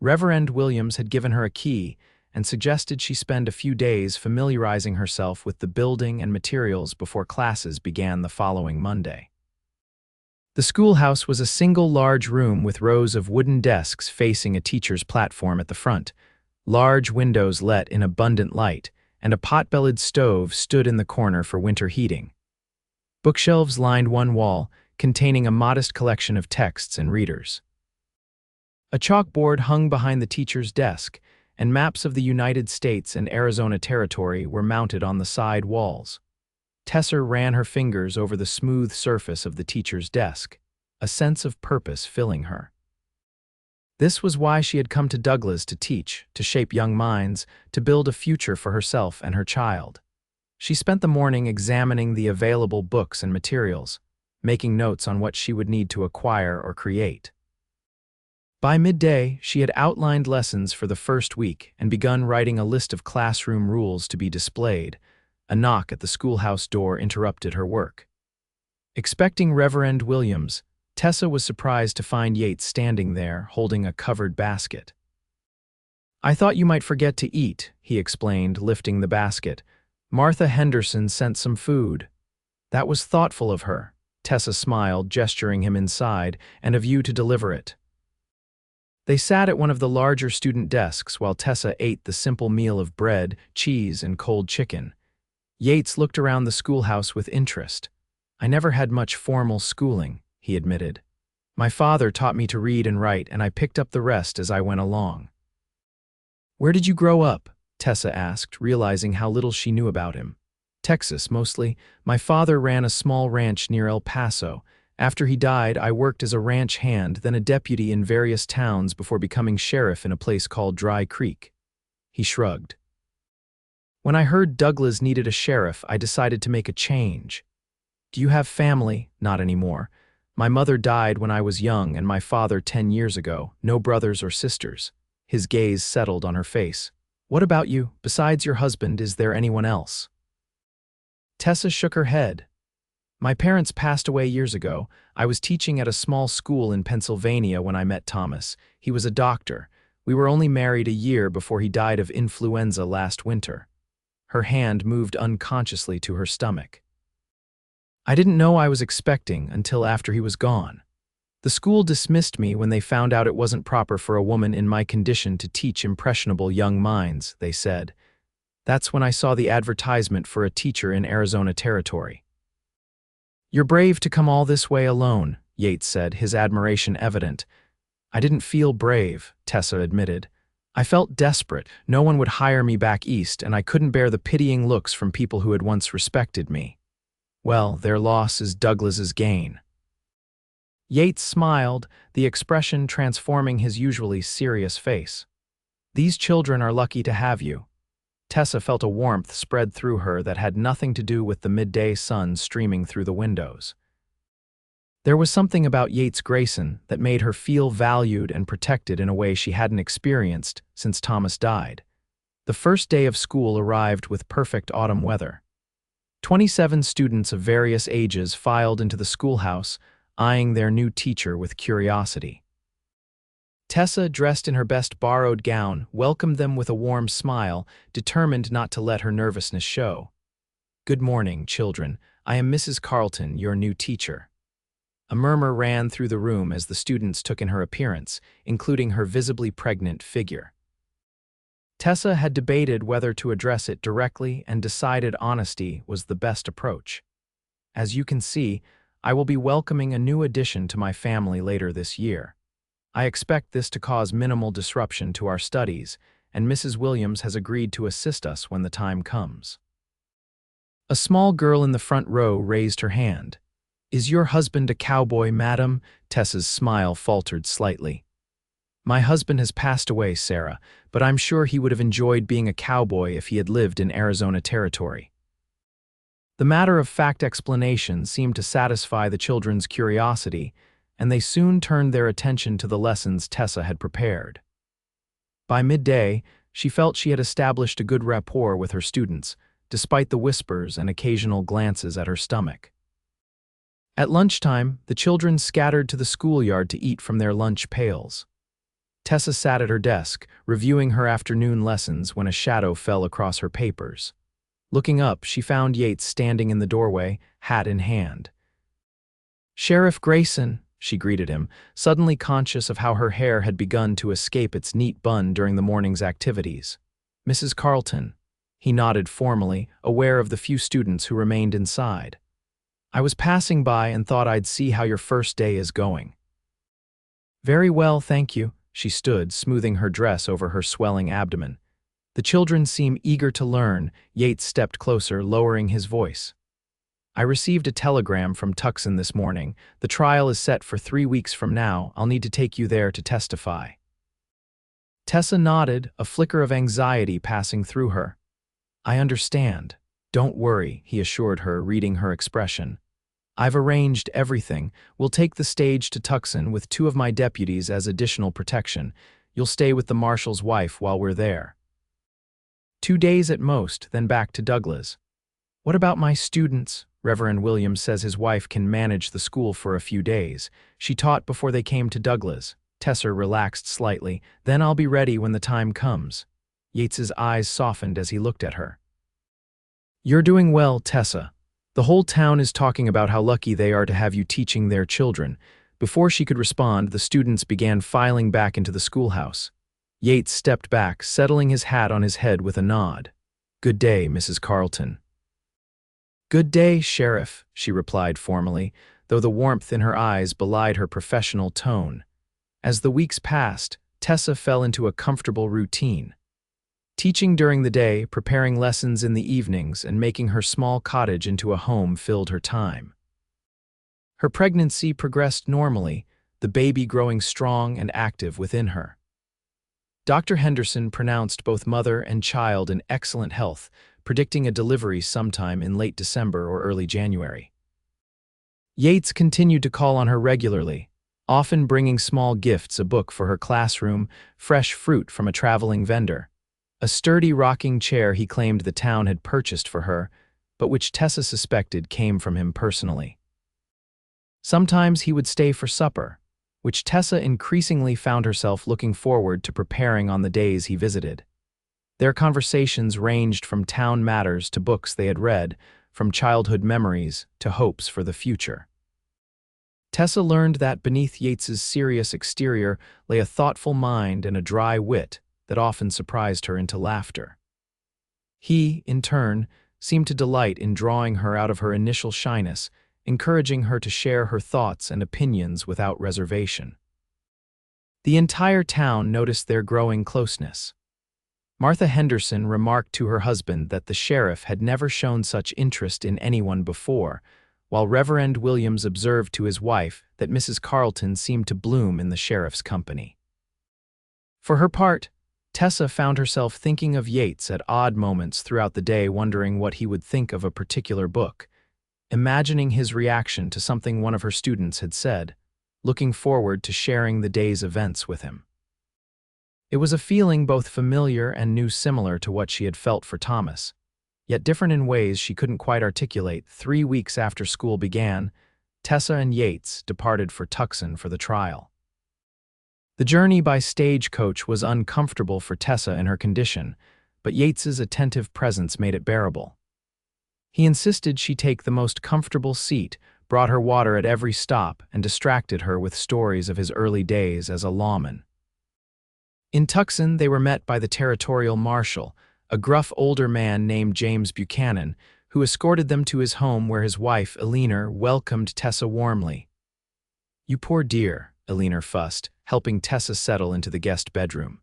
Speaker 1: Reverend Williams had given her a key and suggested she spend a few days familiarizing herself with the building and materials before classes began the following Monday. The schoolhouse was a single large room with rows of wooden desks facing a teacher's platform at the front. Large windows let in abundant light, and a pot-bellied stove stood in the corner for winter heating. Bookshelves lined one wall, containing a modest collection of texts and readers. A chalkboard hung behind the teacher's desk, and maps of the United States and Arizona Territory were mounted on the side walls. Tessa ran her fingers over the smooth surface of the teacher's desk, a sense of purpose filling her. This was why she had come to Douglas to teach, to shape young minds, to build a future for herself and her child. She spent the morning examining the available books and materials, making notes on what she would need to acquire or create. By midday, she had outlined lessons for the first week and begun writing a list of classroom rules to be displayed. A knock at the schoolhouse door interrupted her work. Expecting Reverend Williams, Tessa was surprised to find Yates standing there, holding a covered basket. "I thought you might forget to eat," he explained, lifting the basket. "Martha Henderson sent some food." "That was thoughtful of her," Tessa smiled, gesturing him inside, "and of you to deliver it." They sat at one of the larger student desks while Tessa ate the simple meal of bread, cheese, and cold chicken. Yates looked around the schoolhouse with interest. "I never had much formal schooling," he admitted. "My father taught me to read and write, and I picked up the rest as I went along." "Where did you grow up?" Tessa asked, realizing how little she knew about him. "Texas, mostly. My father ran a small ranch near El Paso. After he died, I worked as a ranch hand, then a deputy in various towns before becoming sheriff in a place called Dry Creek." He shrugged. "When I heard Douglas needed a sheriff, I decided to make a change." "Do you have family?" "Not anymore. My mother died when I was young and my father 10 years ago. No brothers or sisters." His gaze settled on her face. "What about you? Besides your husband, is there anyone else?" Tessa shook her head. "My parents passed away years ago. I was teaching at a small school in Pennsylvania when I met Thomas. He was a doctor. We were only married a year before he died of influenza last winter. Her hand moved unconsciously to her stomach. I didn't know I was expecting until after he was gone. The school dismissed me when they found out it wasn't proper for a woman in my condition to teach impressionable young minds, they said. That's when I saw the advertisement for a teacher in Arizona Territory. You're brave to come all this way alone, Yates said, his admiration evident. I didn't feel brave, Tessa admitted. I felt desperate. No one would hire me back east, and I couldn't bear the pitying looks from people who had once respected me. Well, their loss is Douglas's gain. Yates smiled, the expression transforming his usually serious face. These children are lucky to have you. Tessa felt a warmth spread through her that had nothing to do with the midday sun streaming through the windows. There was something about Yates Grayson that made her feel valued and protected in a way she hadn't experienced since Thomas died. The first day of school arrived with perfect autumn weather. 27 students of various ages filed into the schoolhouse, eyeing their new teacher with curiosity. Tessa, dressed in her best borrowed gown, welcomed them with a warm smile, determined not to let her nervousness show. "Good morning, children. I am Mrs. Carlton, your new teacher." A murmur ran through the room as the students took in her appearance, including her visibly pregnant figure. Tessa had debated whether to address it directly and decided honesty was the best approach. "As you can see, I will be welcoming a new addition to my family later this year. I expect this to cause minimal disruption to our studies, and Mrs. Williams has agreed to assist us when the time comes." A small girl in the front row raised her hand. "Is your husband a cowboy, madam?" Tessa's smile faltered slightly. "My husband has passed away, Sarah, but I'm sure he would have enjoyed being a cowboy if he had lived in Arizona Territory." The matter-of-fact explanation seemed to satisfy the children's curiosity, and they soon turned their attention to the lessons Tessa had prepared. By midday, she felt she had established a good rapport with her students, despite the whispers and occasional glances at her stomach. At lunchtime, the children scattered to the schoolyard to eat from their lunch pails. Tessa sat at her desk, reviewing her afternoon lessons when a shadow fell across her papers. Looking up, she found Yates standing in the doorway, hat in hand. "Sheriff Grayson," she greeted him, suddenly conscious of how her hair had begun to escape its neat bun during the morning's activities. "Mrs. Carlton." He nodded formally, aware of the few students who remained inside. "I was passing by and thought I'd see how your first day is going." "Very well, thank you." She stood, smoothing her dress over her swelling abdomen. "The children seem eager to learn." Yates stepped closer, lowering his voice. "I received a telegram from Tucson this morning. The trial is set for 3 weeks from now. I'll need to take you there to testify." Tessa nodded, a flicker of anxiety passing through her. "I understand. Don't worry," he assured her, reading her expression. "I've arranged everything. We'll take the stage to Tucson with 2 of my deputies as additional protection. You'll stay with the marshal's wife while we're there. 2 days at most, then back to Douglas." "What about my students?" Reverend Williams says his wife can manage the school for a few days. She taught before they came to Douglas. Tessa relaxed slightly. "Then I'll be ready when the time comes." Yates's eyes softened as he looked at her. "You're doing well, Tessa. The whole town is talking about how lucky they are to have you teaching their children." Before she could respond, the students began filing back into the schoolhouse. Yates stepped back, settling his hat on his head with a nod. "Good day, Mrs. Carlton." "Good day, Sheriff," she replied formally, though the warmth in her eyes belied her professional tone. As the weeks passed, Tessa fell into a comfortable routine. Teaching during the day, preparing lessons in the evenings, and making her small cottage into a home filled her time. Her pregnancy progressed normally, the baby growing strong and active within her. Dr. Henderson pronounced both mother and child in excellent health, predicting a delivery sometime in late December or early January. Yates continued to call on her regularly, often bringing small gifts, a book for her classroom, fresh fruit from a traveling vendor, a sturdy rocking chair he claimed the town had purchased for her, but which Tessa suspected came from him personally. Sometimes he would stay for supper, which Tessa increasingly found herself looking forward to preparing on the days he visited. Their conversations ranged from town matters to books they had read, from childhood memories to hopes for the future. Tessa learned that beneath Yates's serious exterior lay a thoughtful mind and a dry wit that often surprised her into laughter. He, in turn, seemed to delight in drawing her out of her initial shyness, encouraging her to share her thoughts and opinions without reservation. The entire town noticed their growing closeness. Martha Henderson remarked to her husband that the sheriff had never shown such interest in anyone before, while Reverend Williams observed to his wife that Mrs. Carlton seemed to bloom in the sheriff's company. For her part, Tessa found herself thinking of Yates at odd moments throughout the day, wondering what he would think of a particular book, imagining his reaction to something one of her students had said, looking forward to sharing the day's events with him. It was a feeling both familiar and new, similar to what she had felt for Thomas, yet different in ways she couldn't quite articulate. 3 weeks after school began, Tessa and Yates departed for Tucson for the trial. The journey by stagecoach was uncomfortable for Tessa in her condition, but Yates's attentive presence made it bearable. He insisted she take the most comfortable seat, brought her water at every stop, and distracted her with stories of his early days as a lawman. In Tucson, they were met by the territorial marshal, a gruff older man named James Buchanan, who escorted them to his home where his wife, Eleanor, welcomed Tessa warmly. "You poor dear," Eleanor fussed, helping Tessa settle into the guest bedroom.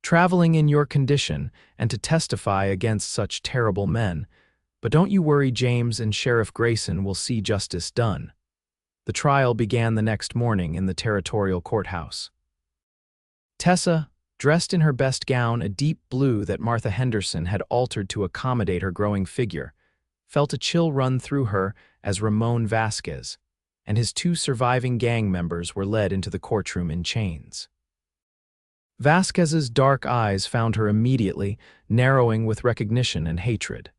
Speaker 1: "Traveling in your condition, and to testify against such terrible men. But don't you worry, James and Sheriff Grayson will see justice done." The trial began the next morning in the territorial courthouse. Tessa, dressed in her best gown, a deep blue that Martha Henderson had altered to accommodate her growing figure, felt a chill run through her as Ramon Vasquez and his 2 surviving gang members were led into the courtroom in chains. Vasquez's dark eyes found her immediately, narrowing with recognition and hatred.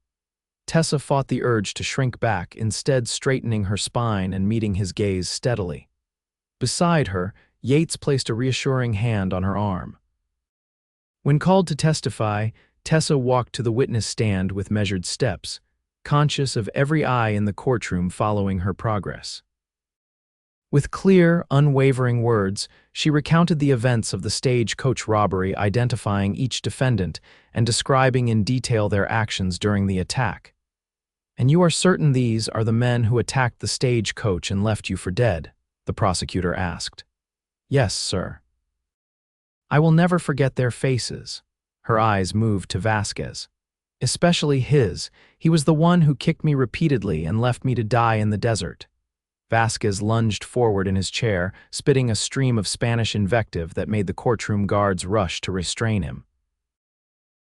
Speaker 1: Tessa fought the urge to shrink back, instead straightening her spine and meeting his gaze steadily. Beside her, Yates placed a reassuring hand on her arm. When called to testify, Tessa walked to the witness stand with measured steps, conscious of every eye in the courtroom following her progress. With clear, unwavering words, she recounted the events of the stagecoach robbery, identifying each defendant and describing in detail their actions during the attack. "And you are certain these are the men who attacked the stagecoach and left you for dead?" the prosecutor asked. "Yes, sir." "I will never forget their faces." Her eyes moved to Vasquez. "Especially his. He was the one who kicked me repeatedly and left me to die in the desert." Vasquez lunged forward in his chair, spitting a stream of Spanish invective that made the courtroom guards rush to restrain him.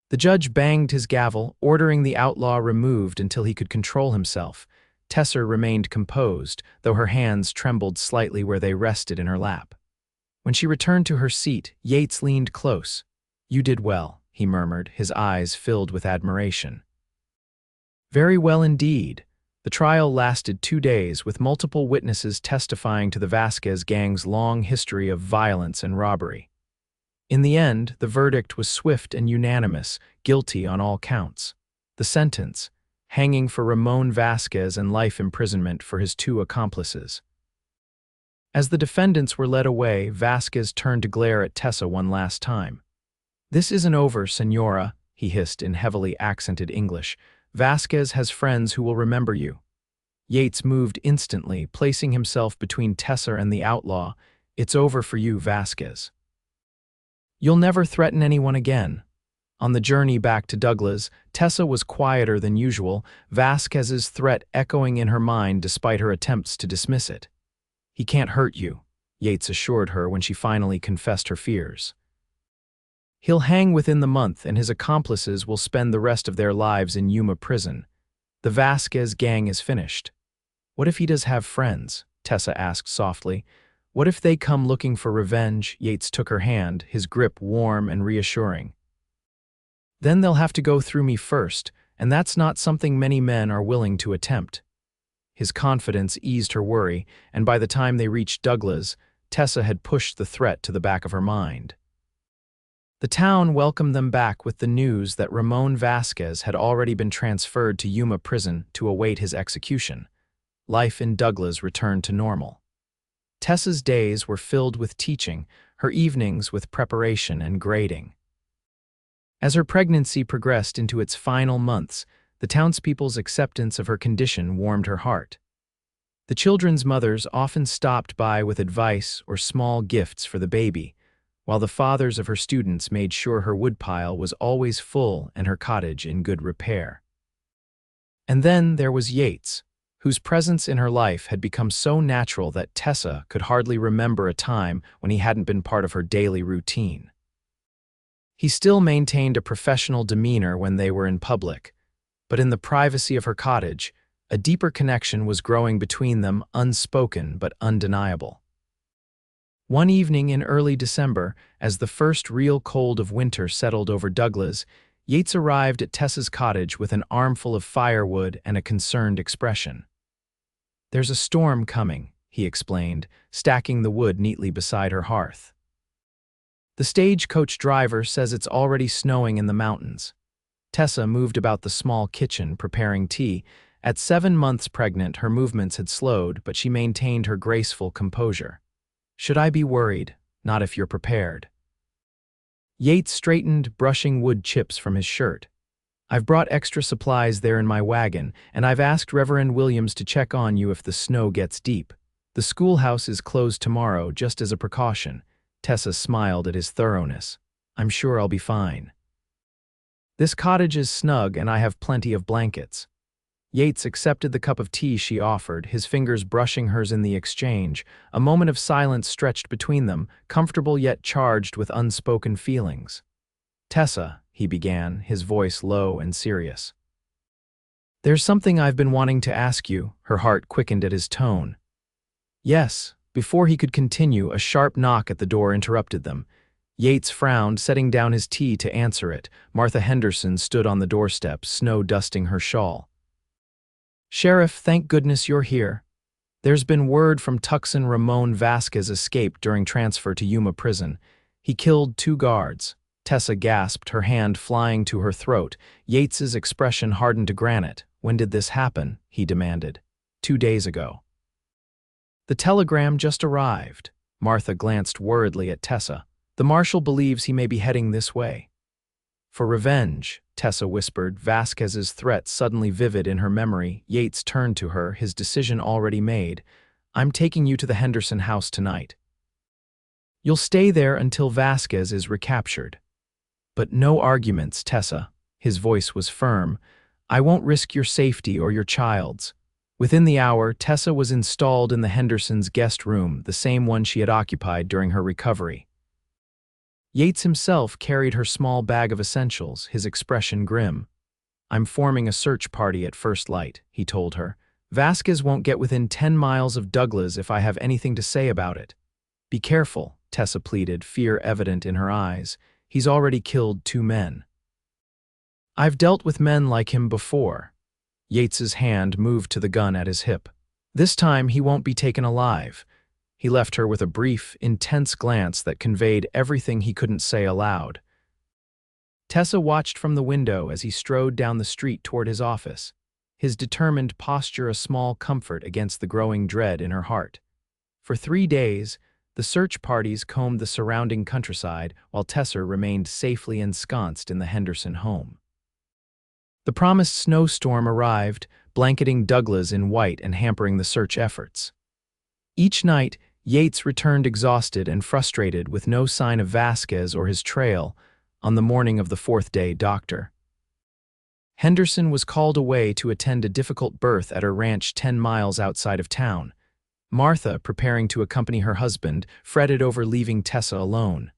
Speaker 1: The judge banged his gavel, ordering the outlaw removed until he could control himself. Tessa remained composed, though her hands trembled slightly where they rested in her lap. When she returned to her seat, Yates leaned close. "You did well," he murmured, his eyes filled with admiration. "Very well indeed." The trial lasted 2 days, with multiple witnesses testifying to the Vasquez gang's long history of violence and robbery. In the end, the verdict was swift and unanimous, guilty on all counts. The sentence, hanging for Ramon Vasquez and life imprisonment for his 2 accomplices. As the defendants were led away, Vasquez turned to glare at Tessa one last time. "This isn't over, Senora," he hissed in heavily accented English. "Vasquez has friends who will remember you." Yates moved instantly, placing himself between Tessa and the outlaw. "It's over for you, Vasquez. You'll never threaten anyone again." On the journey back to Douglas, Tessa was quieter than usual, Vasquez's threat echoing in her mind despite her attempts to dismiss it. "He can't hurt you," Yates assured her when she finally confessed her fears. "He'll hang within the month, and his accomplices will spend the rest of their lives in Yuma prison. The Vasquez gang is finished." "What if he does have friends?" Tessa asked softly. "What if they come looking for revenge?" Yates took her hand, his grip warm and reassuring. "Then they'll have to go through me first, and that's not something many men are willing to attempt." His confidence eased her worry, and by the time they reached Douglas, Tessa had pushed the threat to the back of her mind. The town welcomed them back with the news that Ramon Vasquez had already been transferred to Yuma prison to await his execution. Life in Douglas returned to normal. Tessa's days were filled with teaching, her evenings with preparation and grading. As her pregnancy progressed into its final months, the townspeople's acceptance of her condition warmed her heart. The children's mothers often stopped by with advice or small gifts for the baby, while the fathers of her students made sure her woodpile was always full and her cottage in good repair. And then there was Yates, whose presence in her life had become so natural that Tessa could hardly remember a time when he hadn't been part of her daily routine. He still maintained a professional demeanor when they were in public, but in the privacy of her cottage, a deeper connection was growing between them, unspoken but undeniable. One evening in early December, as the first real cold of winter settled over Douglas, Yates arrived at Tessa's cottage with an armful of firewood and a concerned expression. "There's a storm coming," he explained, stacking the wood neatly beside her hearth. "The stagecoach driver says it's already snowing in the mountains." Tessa moved about the small kitchen, preparing tea. At 7 months pregnant, her movements had slowed, but she maintained her graceful composure. "Should I be worried? Not if you're prepared." Yates straightened, brushing wood chips from his shirt. "I've brought extra supplies there in my wagon, and I've asked Reverend Williams to check on you if the snow gets deep. The schoolhouse is closed tomorrow, just as a precaution." Tessa smiled at his thoroughness. "I'm sure I'll be fine. This cottage is snug, and I have plenty of blankets." Yates accepted the cup of tea she offered, his fingers brushing hers in the exchange. A moment of silence stretched between them, comfortable yet charged with unspoken feelings. "Tessa," he began, his voice low and serious. "There's something I've been wanting to ask you." Her heart quickened at his tone. "Yes." Before he could continue, a sharp knock at the door interrupted them. Yates frowned, setting down his tea to answer it. Martha Henderson stood on the doorstep, snow dusting her shawl. "Sheriff, thank goodness you're here. There's been word from Tucson Ramon Vasquez escaped during transfer to Yuma prison. He killed 2 guards. Tessa gasped, her hand flying to her throat. Yates's expression hardened to granite. "When did this happen?" he demanded. 2 days ago." "The telegram just arrived." Martha glanced worriedly at Tessa. "The marshal believes he may be heading this way." "For revenge," Tessa whispered, Vasquez's threat suddenly vivid in her memory. Yates turned to her, his decision already made. "I'm taking you to the Henderson house tonight. You'll stay there until Vasquez is recaptured." "But no arguments, Tessa." His voice was firm. "I won't risk your safety or your child's." Within the hour, Tessa was installed in the Hendersons' guest room, the same one she had occupied during her recovery. Yates himself carried her small bag of essentials, his expression grim. "I'm forming a search party at first light," he told her. "Vasquez won't get within 10 miles of Douglas if I have anything to say about it." "Be careful," Tessa pleaded, fear evident in her eyes. "He's already killed 2 men." "I've dealt with men like him before." Yates's hand moved to the gun at his hip. "This time he won't be taken alive." He left her with a brief, intense glance that conveyed everything he couldn't say aloud. Tessa watched from the window as he strode down the street toward his office, his determined posture a small comfort against the growing dread in her heart. For 3 days, the search parties combed the surrounding countryside while Tessa remained safely ensconced in the Henderson home. The promised snowstorm arrived, blanketing Douglas in white and hampering the search efforts. Each night, Yates returned exhausted and frustrated with no sign of Vasquez or his trail. On the morning of the 4th day, Dr. Henderson was called away to attend a difficult birth at her ranch 10 miles outside of town. Martha, preparing to accompany her husband, fretted over leaving Tessa alone.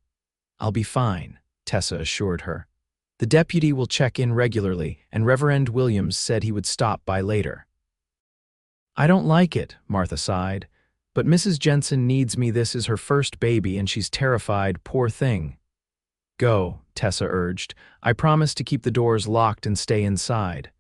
Speaker 1: "I'll be fine," Tessa assured her. "The deputy will check in regularly, and Reverend Williams said he would stop by later." "I don't like it," Martha sighed. "But Mrs. Jensen needs me. This is her first baby, and she's terrified, poor thing." "Go," Tessa urged. "I promise to keep the doors locked and stay inside."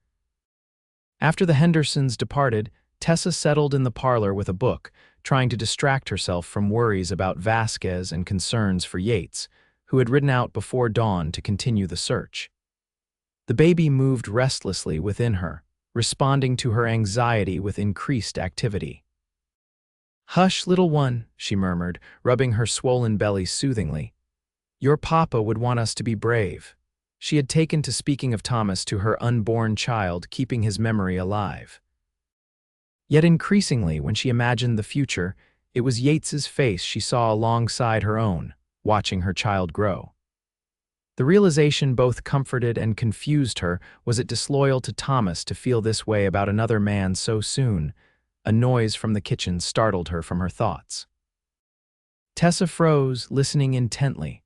Speaker 1: After the Hendersons departed, Tessa settled in the parlor with a book, trying to distract herself from worries about Vasquez and concerns for Yates, who had ridden out before dawn to continue the search. The baby moved restlessly within her, responding to her anxiety with increased activity. "Hush, little one," she murmured, rubbing her swollen belly soothingly. "Your papa would want us to be brave." She had taken to speaking of Thomas to her unborn child, keeping his memory alive. Yet increasingly, when she imagined the future, it was Yates's face she saw alongside her own, watching her child grow. The realization both comforted and confused her. Was it disloyal to Thomas to feel this way about another man so soon? A noise from the kitchen startled her from her thoughts. Tessa froze, listening intently.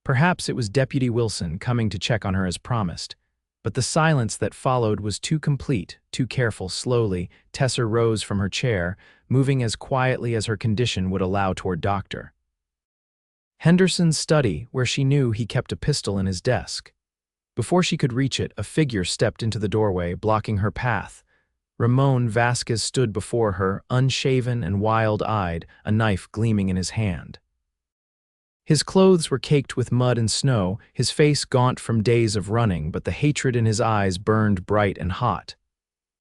Speaker 1: Perhaps it was Deputy Wilson coming to check on her as promised, but the silence that followed was too complete, too careful. Slowly, Tessa rose from her chair, moving as quietly as her condition would allow toward Dr. Henderson's study, where she knew he kept a pistol in his desk. Before she could reach it, a figure stepped into the doorway, blocking her path. Ramon Vasquez stood before her, unshaven and wild-eyed, a knife gleaming in his hand. His clothes were caked with mud and snow, his face gaunt from days of running, but the hatred in his eyes burned bright and hot.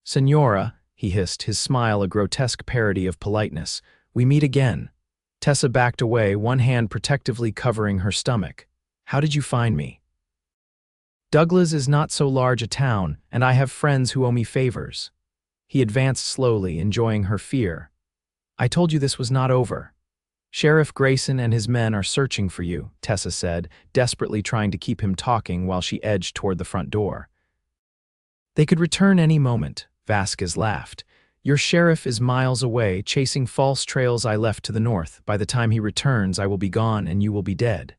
Speaker 1: "Senora," he hissed, his smile a grotesque parody of politeness, "we meet again." Tessa backed away, one hand protectively covering her stomach. "How did you find me?" "Douglas is not so large a town, and I have friends who owe me favors." He advanced slowly, enjoying her fear. "I told you this was not over." "Sheriff Grayson and his men are searching for you," Tessa said, desperately trying to keep him talking while she edged toward the front door. "They could return any moment," Vasquez laughed. "Your sheriff is miles away, chasing false trails I left to the north. By the time he returns, I will be gone and you will be dead."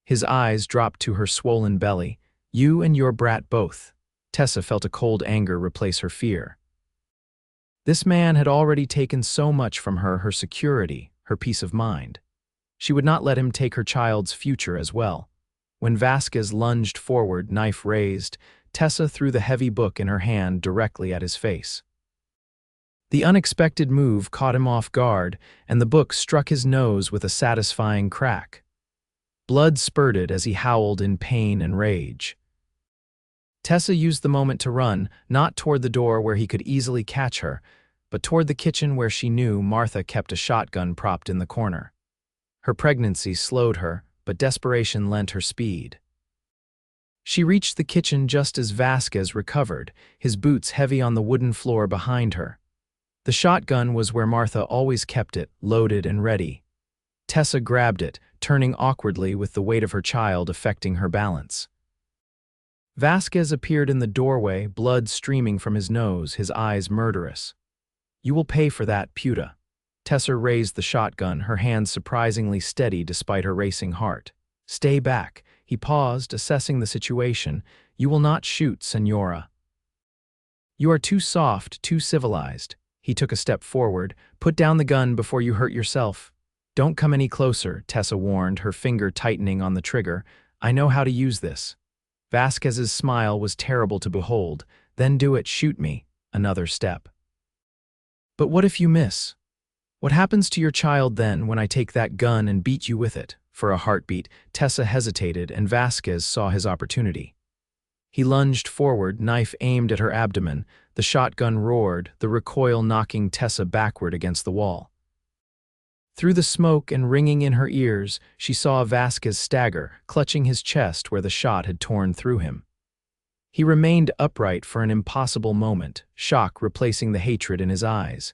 Speaker 1: His eyes dropped to her swollen belly. "You and your brat both." Tessa felt a cold anger replace her fear. This man had already taken so much from her, her security, her peace of mind. She would not let him take her child's future as well. When Vasquez lunged forward, knife raised, Tessa threw the heavy book in her hand directly at his face. The unexpected move caught him off guard, and the book struck his nose with a satisfying crack. Blood spurted as he howled in pain and rage. Tessa used the moment to run, not toward the door where he could easily catch her, but toward the kitchen where she knew Martha kept a shotgun propped in the corner. Her pregnancy slowed her, but desperation lent her speed. She reached the kitchen just as Vasquez recovered, his boots heavy on the wooden floor behind her. The shotgun was where Martha always kept it, loaded and ready. Tessa grabbed it, turning awkwardly with the weight of her child affecting her balance. Vasquez appeared in the doorway, blood streaming from his nose, his eyes murderous. "You will pay for that, Puta." Tessa raised the shotgun, her hands surprisingly steady despite her racing heart. "Stay back." He paused, assessing the situation. "You will not shoot, Senora." "You are too soft, too civilized." He took a step forward. "Put down the gun before you hurt yourself." "Don't come any closer," Tessa warned, her finger tightening on the trigger. "I know how to use this." Vasquez's smile was terrible to behold. "Then do it, shoot me." Another step. "But what if you miss? What happens to your child then when I take that gun and beat you with it?" For a heartbeat, Tessa hesitated, and Vasquez saw his opportunity. He lunged forward, knife aimed at her abdomen. The shotgun roared, the recoil knocking Tessa backward against the wall. Through the smoke and ringing in her ears, she saw Vasquez stagger, clutching his chest where the shot had torn through him. He remained upright for an impossible moment, shock replacing the hatred in his eyes.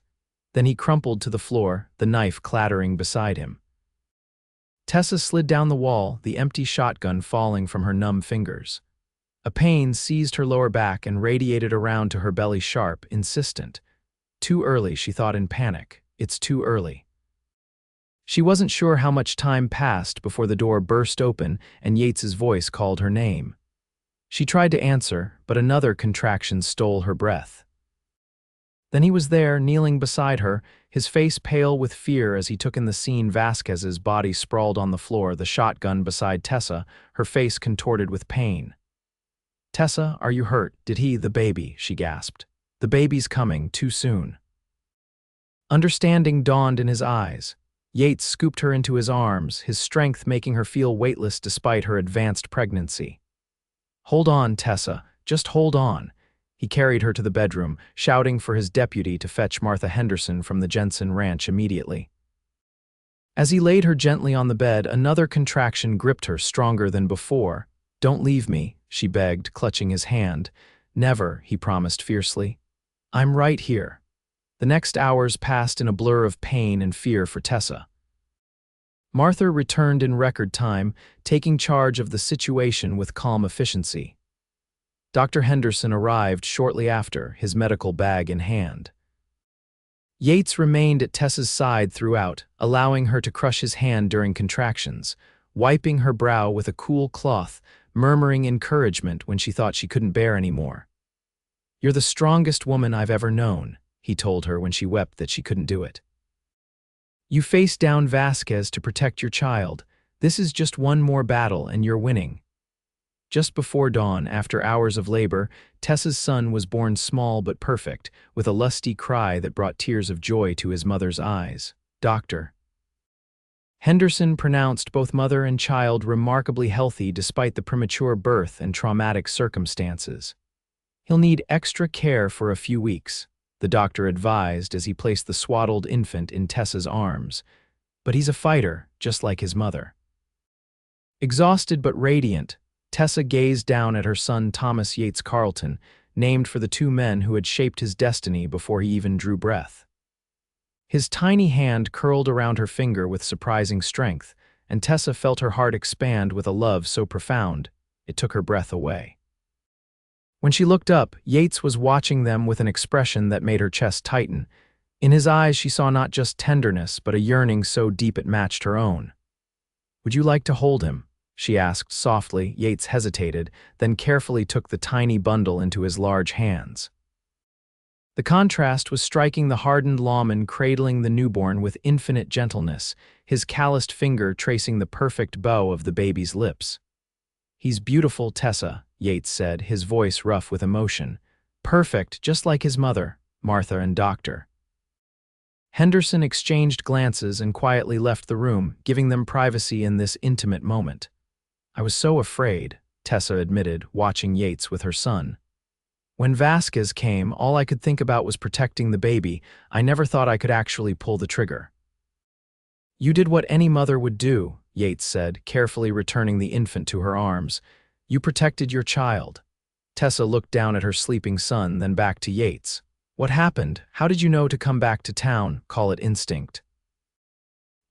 Speaker 1: Then he crumpled to the floor, the knife clattering beside him. Tessa slid down the wall, the empty shotgun falling from her numb fingers. A pain seized her lower back and radiated around to her belly, sharp, insistent. Too early, she thought in panic. It's too early. She wasn't sure how much time passed before the door burst open and Yates's voice called her name. She tried to answer, but another contraction stole her breath. Then he was there, kneeling beside her, his face pale with fear as he took in the scene. Vasquez's body sprawled on the floor, the shotgun beside Tessa, her face contorted with pain. "Tessa, are you hurt? Did he, the baby?" she gasped. "The baby's coming, too soon." Understanding dawned in his eyes. Yates scooped her into his arms, his strength making her feel weightless despite her advanced pregnancy. "Hold on, Tessa, just hold on." He carried her to the bedroom, shouting for his deputy to fetch Martha Henderson from the Jensen ranch immediately. As he laid her gently on the bed, another contraction gripped her stronger than before. "Don't leave me," she begged, clutching his hand. "Never," he promised fiercely. "I'm right here." The next hours passed in a blur of pain and fear for Tessa. Martha returned in record time, taking charge of the situation with calm efficiency. Dr. Henderson arrived shortly after, his medical bag in hand. Yates remained at Tessa's side throughout, allowing her to crush his hand during contractions, wiping her brow with a cool cloth, murmuring encouragement when she thought she couldn't bear any more. "You're the strongest woman I've ever known," he told her when she wept that she couldn't do it. "You faced down Vasquez to protect your child. This is just one more battle and you're winning." Just before dawn, after hours of labor, Tessa's son was born small but perfect, with a lusty cry that brought tears of joy to his mother's eyes. "Doctor." Henderson pronounced both mother and child remarkably healthy despite the premature birth and traumatic circumstances. "He'll need extra care for a few weeks," the doctor advised as he placed the swaddled infant in Tessa's arms. "But he's a fighter, just like his mother." Exhausted but radiant, Tessa gazed down at her son Thomas Yates Carlton, named for the two men who had shaped his destiny before he even drew breath. His tiny hand curled around her finger with surprising strength, and Tessa felt her heart expand with a love so profound, it took her breath away. When she looked up, Yates was watching them with an expression that made her chest tighten. In his eyes she saw not just tenderness, but a yearning so deep it matched her own. "Would you like to hold him?" she asked softly. Yates hesitated, then carefully took the tiny bundle into his large hands. The contrast was striking, the hardened lawman cradling the newborn with infinite gentleness, his calloused finger tracing the perfect bow of the baby's lips. "He's beautiful, Tessa," Yates said, his voice rough with emotion. "Perfect, just like his mother, Martha and Doctor." Henderson exchanged glances and quietly left the room, giving them privacy in this intimate moment. "I was so afraid," Tessa admitted, watching Yates with her son. "When Vasquez came, all I could think about was protecting the baby. I never thought I could actually pull the trigger." "You did what any mother would do," Yates said, carefully returning the infant to her arms. "You protected your child." Tessa looked down at her sleeping son, then back to Yates. "What happened? How did you know to come back to town? Call it instinct."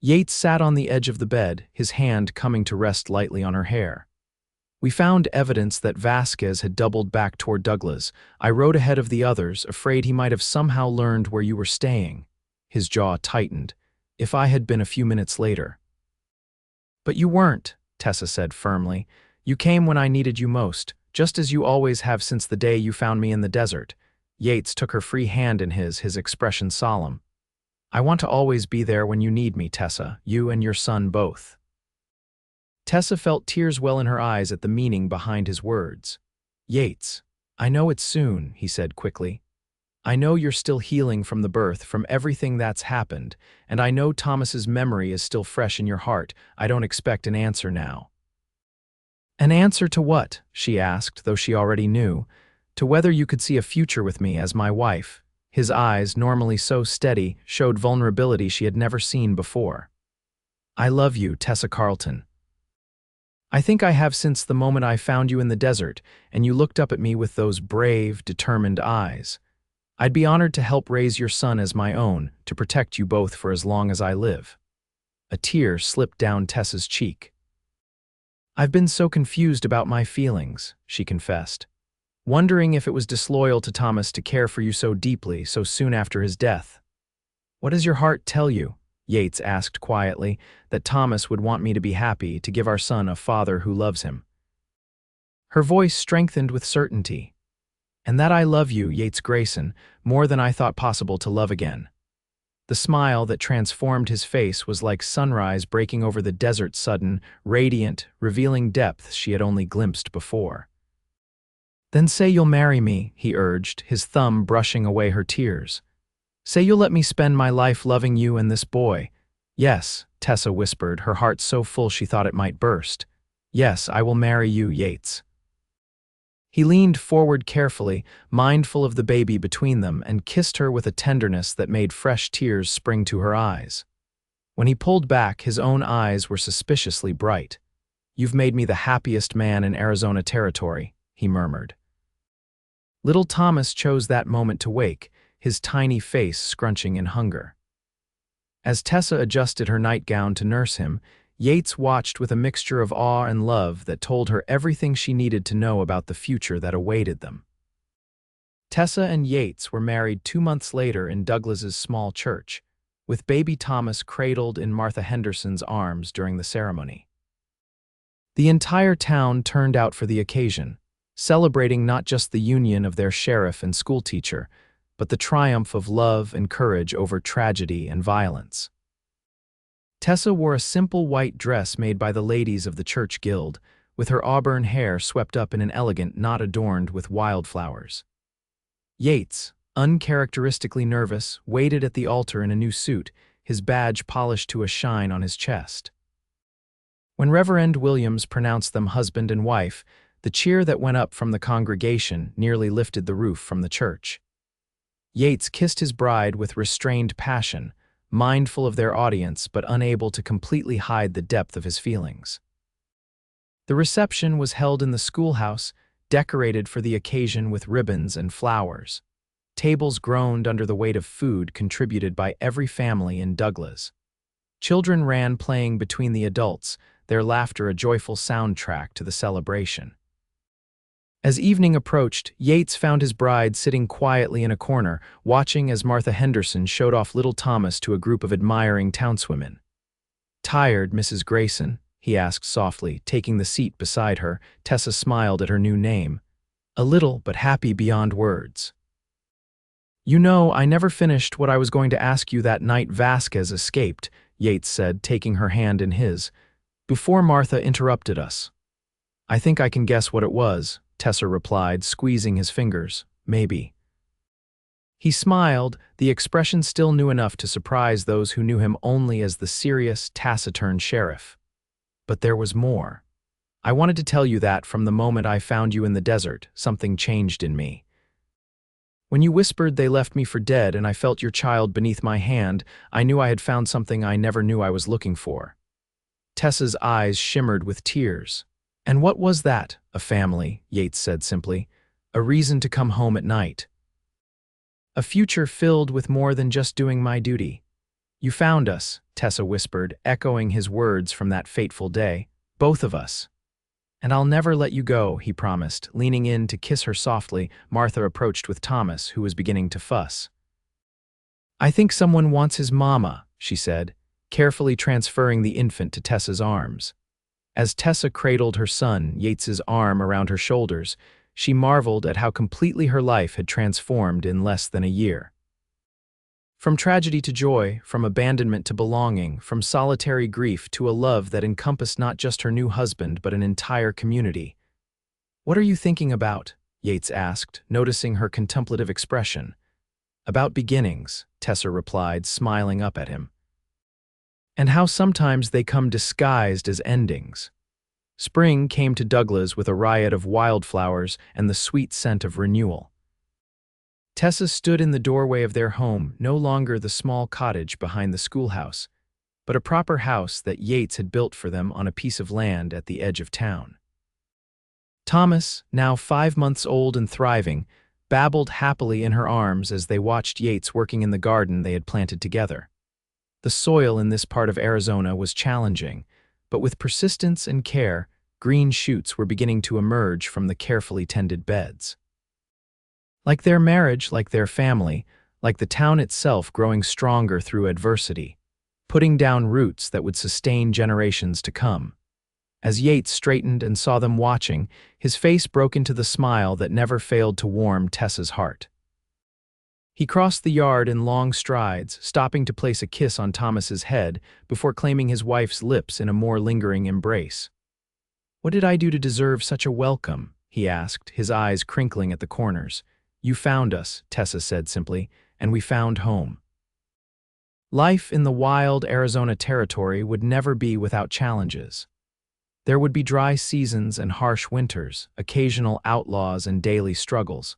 Speaker 1: Yates sat on the edge of the bed, his hand coming to rest lightly on her hair. "We found evidence that Vasquez had doubled back toward Douglas. I rode ahead of the others, afraid he might have somehow learned where you were staying." His jaw tightened. "If I had been a few minutes later." "But you weren't," Tessa said firmly. "You came when I needed you most, just as you always have since the day you found me in the desert." Yates took her free hand in his expression solemn. "I want to always be there when you need me, Tessa, you and your son both." Tessa felt tears well in her eyes at the meaning behind his words. "Yates, I know it's soon," he said quickly. "I know you're still healing from the birth, from everything that's happened, and I know Thomas's memory is still fresh in your heart. I don't expect an answer now." "An answer to what?" she asked, though she already knew. "To whether you could see a future with me as my wife." His eyes, normally so steady, showed vulnerability she had never seen before. "I love you, Tessa Carlton. I think I have since the moment I found you in the desert, and you looked up at me with those brave, determined eyes. I'd be honored to help raise your son as my own, to protect you both for as long as I live." A tear slipped down Tessa's cheek. "I've been so confused about my feelings," she confessed, "wondering if it was disloyal to Thomas to care for you so deeply so soon after his death." "What does your heart tell you?" Yates asked quietly. "That Thomas would want me to be happy, to give our son a father who loves him." Her voice strengthened with certainty. "And that I love you, Yates Grayson, more than I thought possible to love again." The smile that transformed his face was like sunrise breaking over the desert, sudden, radiant, revealing depths she had only glimpsed before. "Then say you'll marry me," he urged, his thumb brushing away her tears. Say you'll let me spend my life loving you and this boy. Yes, Tessa whispered, her heart so full she thought it might burst. Yes, I will marry you, Yates. He leaned forward carefully, mindful of the baby between them, and kissed her with a tenderness that made fresh tears spring to her eyes. When he pulled back, his own eyes were suspiciously bright. "You've made me the happiest man in Arizona territory," he murmured. Little Thomas chose that moment to wake, his tiny face scrunching in hunger. As Tessa adjusted her nightgown to nurse him, Yates watched with a mixture of awe and love that told her everything she needed to know about the future that awaited them. Tessa and Yates were married 2 months later in Douglas's small church, with baby Thomas cradled in Martha Henderson's arms during the ceremony. The entire town turned out for the occasion, celebrating not just the union of their sheriff and schoolteacher, but the triumph of love and courage over tragedy and violence. Tessa wore a simple white dress made by the ladies of the church guild, with her auburn hair swept up in an elegant knot adorned with wildflowers. Yates, uncharacteristically nervous, waited at the altar in a new suit, his badge polished to a shine on his chest. When Reverend Williams pronounced them husband and wife, the cheer that went up from the congregation nearly lifted the roof from the church. Yates kissed his bride with restrained passion, mindful of their audience but unable to completely hide the depth of his feelings. The reception was held in the schoolhouse, decorated for the occasion with ribbons and flowers. Tables groaned under the weight of food contributed by every family in Douglas. Children ran playing between the adults, their laughter a joyful soundtrack to the celebration. As evening approached, Yates found his bride sitting quietly in a corner, watching as Martha Henderson showed off little Thomas to a group of admiring townswomen. "Tired, Mrs. Grayson?" he asked softly, taking the seat beside her. Tessa smiled at her new name. "A little, but happy beyond words." "You know, I never finished what I was going to ask you that night Vasquez escaped," Yates said, taking her hand in his, before Martha interrupted us. "I think I can guess what it was," Tessa replied, squeezing his fingers. "Maybe." He smiled, the expression still new enough to surprise those who knew him only as the serious, taciturn sheriff. "But there was more. I wanted to tell you that from the moment I found you in the desert, something changed in me. When you whispered they left me for dead and I felt your child beneath my hand, I knew I had found something I never knew I was looking for." Tessa's eyes shimmered with tears. "And what was that?" "A family," Yates said simply. "A reason to come home at night. A future filled with more than just doing my duty." "You found us," Tessa whispered, echoing his words from that fateful day. "Both of us." "And I'll never let you go," he promised, leaning in to kiss her softly. Martha approached with Thomas, who was beginning to fuss. "I think someone wants his mama," she said, carefully transferring the infant to Tessa's arms. As Tessa cradled her son, Yates's arm around her shoulders, she marveled at how completely her life had transformed in less than a year. From tragedy to joy, from abandonment to belonging, from solitary grief to a love that encompassed not just her new husband but an entire community. "What are you thinking about?" Yates asked, noticing her contemplative expression. "About beginnings," Tessa replied, smiling up at him. "And how sometimes they come disguised as endings." Spring came to Douglas with a riot of wildflowers and the sweet scent of renewal. Tessa stood in the doorway of their home, no longer the small cottage behind the schoolhouse, but a proper house that Yates had built for them on a piece of land at the edge of town. Thomas, now 5 months old and thriving, babbled happily in her arms as they watched Yates working in the garden they had planted together. The soil in this part of Arizona was challenging, but with persistence and care, green shoots were beginning to emerge from the carefully tended beds. Like their marriage, like their family, like the town itself growing stronger through adversity, putting down roots that would sustain generations to come. As Yates straightened and saw them watching, his face broke into the smile that never failed to warm Tessa's heart. He crossed the yard in long strides, stopping to place a kiss on Thomas's head before claiming his wife's lips in a more lingering embrace. "What did I do to deserve such a welcome?" he asked, his eyes crinkling at the corners. "You found us," Tessa said simply, and we found home. Life in the wild Arizona territory would never be without challenges. There would be dry seasons and harsh winters, occasional outlaws and daily struggles.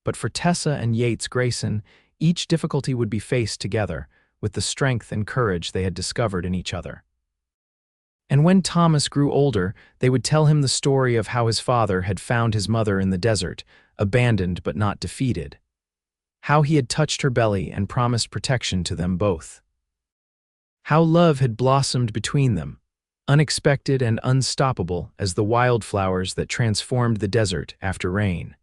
Speaker 1: But for Tessa and Yates Grayson, each difficulty would be faced together, with the strength and courage they had discovered in each other. And when Thomas grew older, they would tell him the story of how his father had found his mother in the desert, abandoned but not defeated. How he had touched her belly and promised protection to them both. How love had blossomed between them, unexpected and unstoppable as the wildflowers that transformed the desert after rain.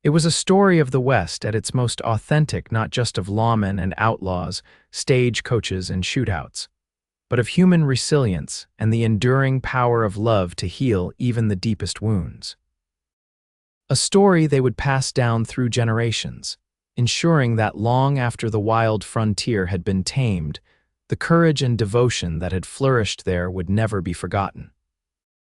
Speaker 1: It was a story of the West at its most authentic, not just of lawmen and outlaws, stagecoaches and shootouts, but of human resilience and the enduring power of love to heal even the deepest wounds. A story they would pass down through generations, ensuring that long after the wild frontier had been tamed, the courage and devotion that had flourished there would never be forgotten.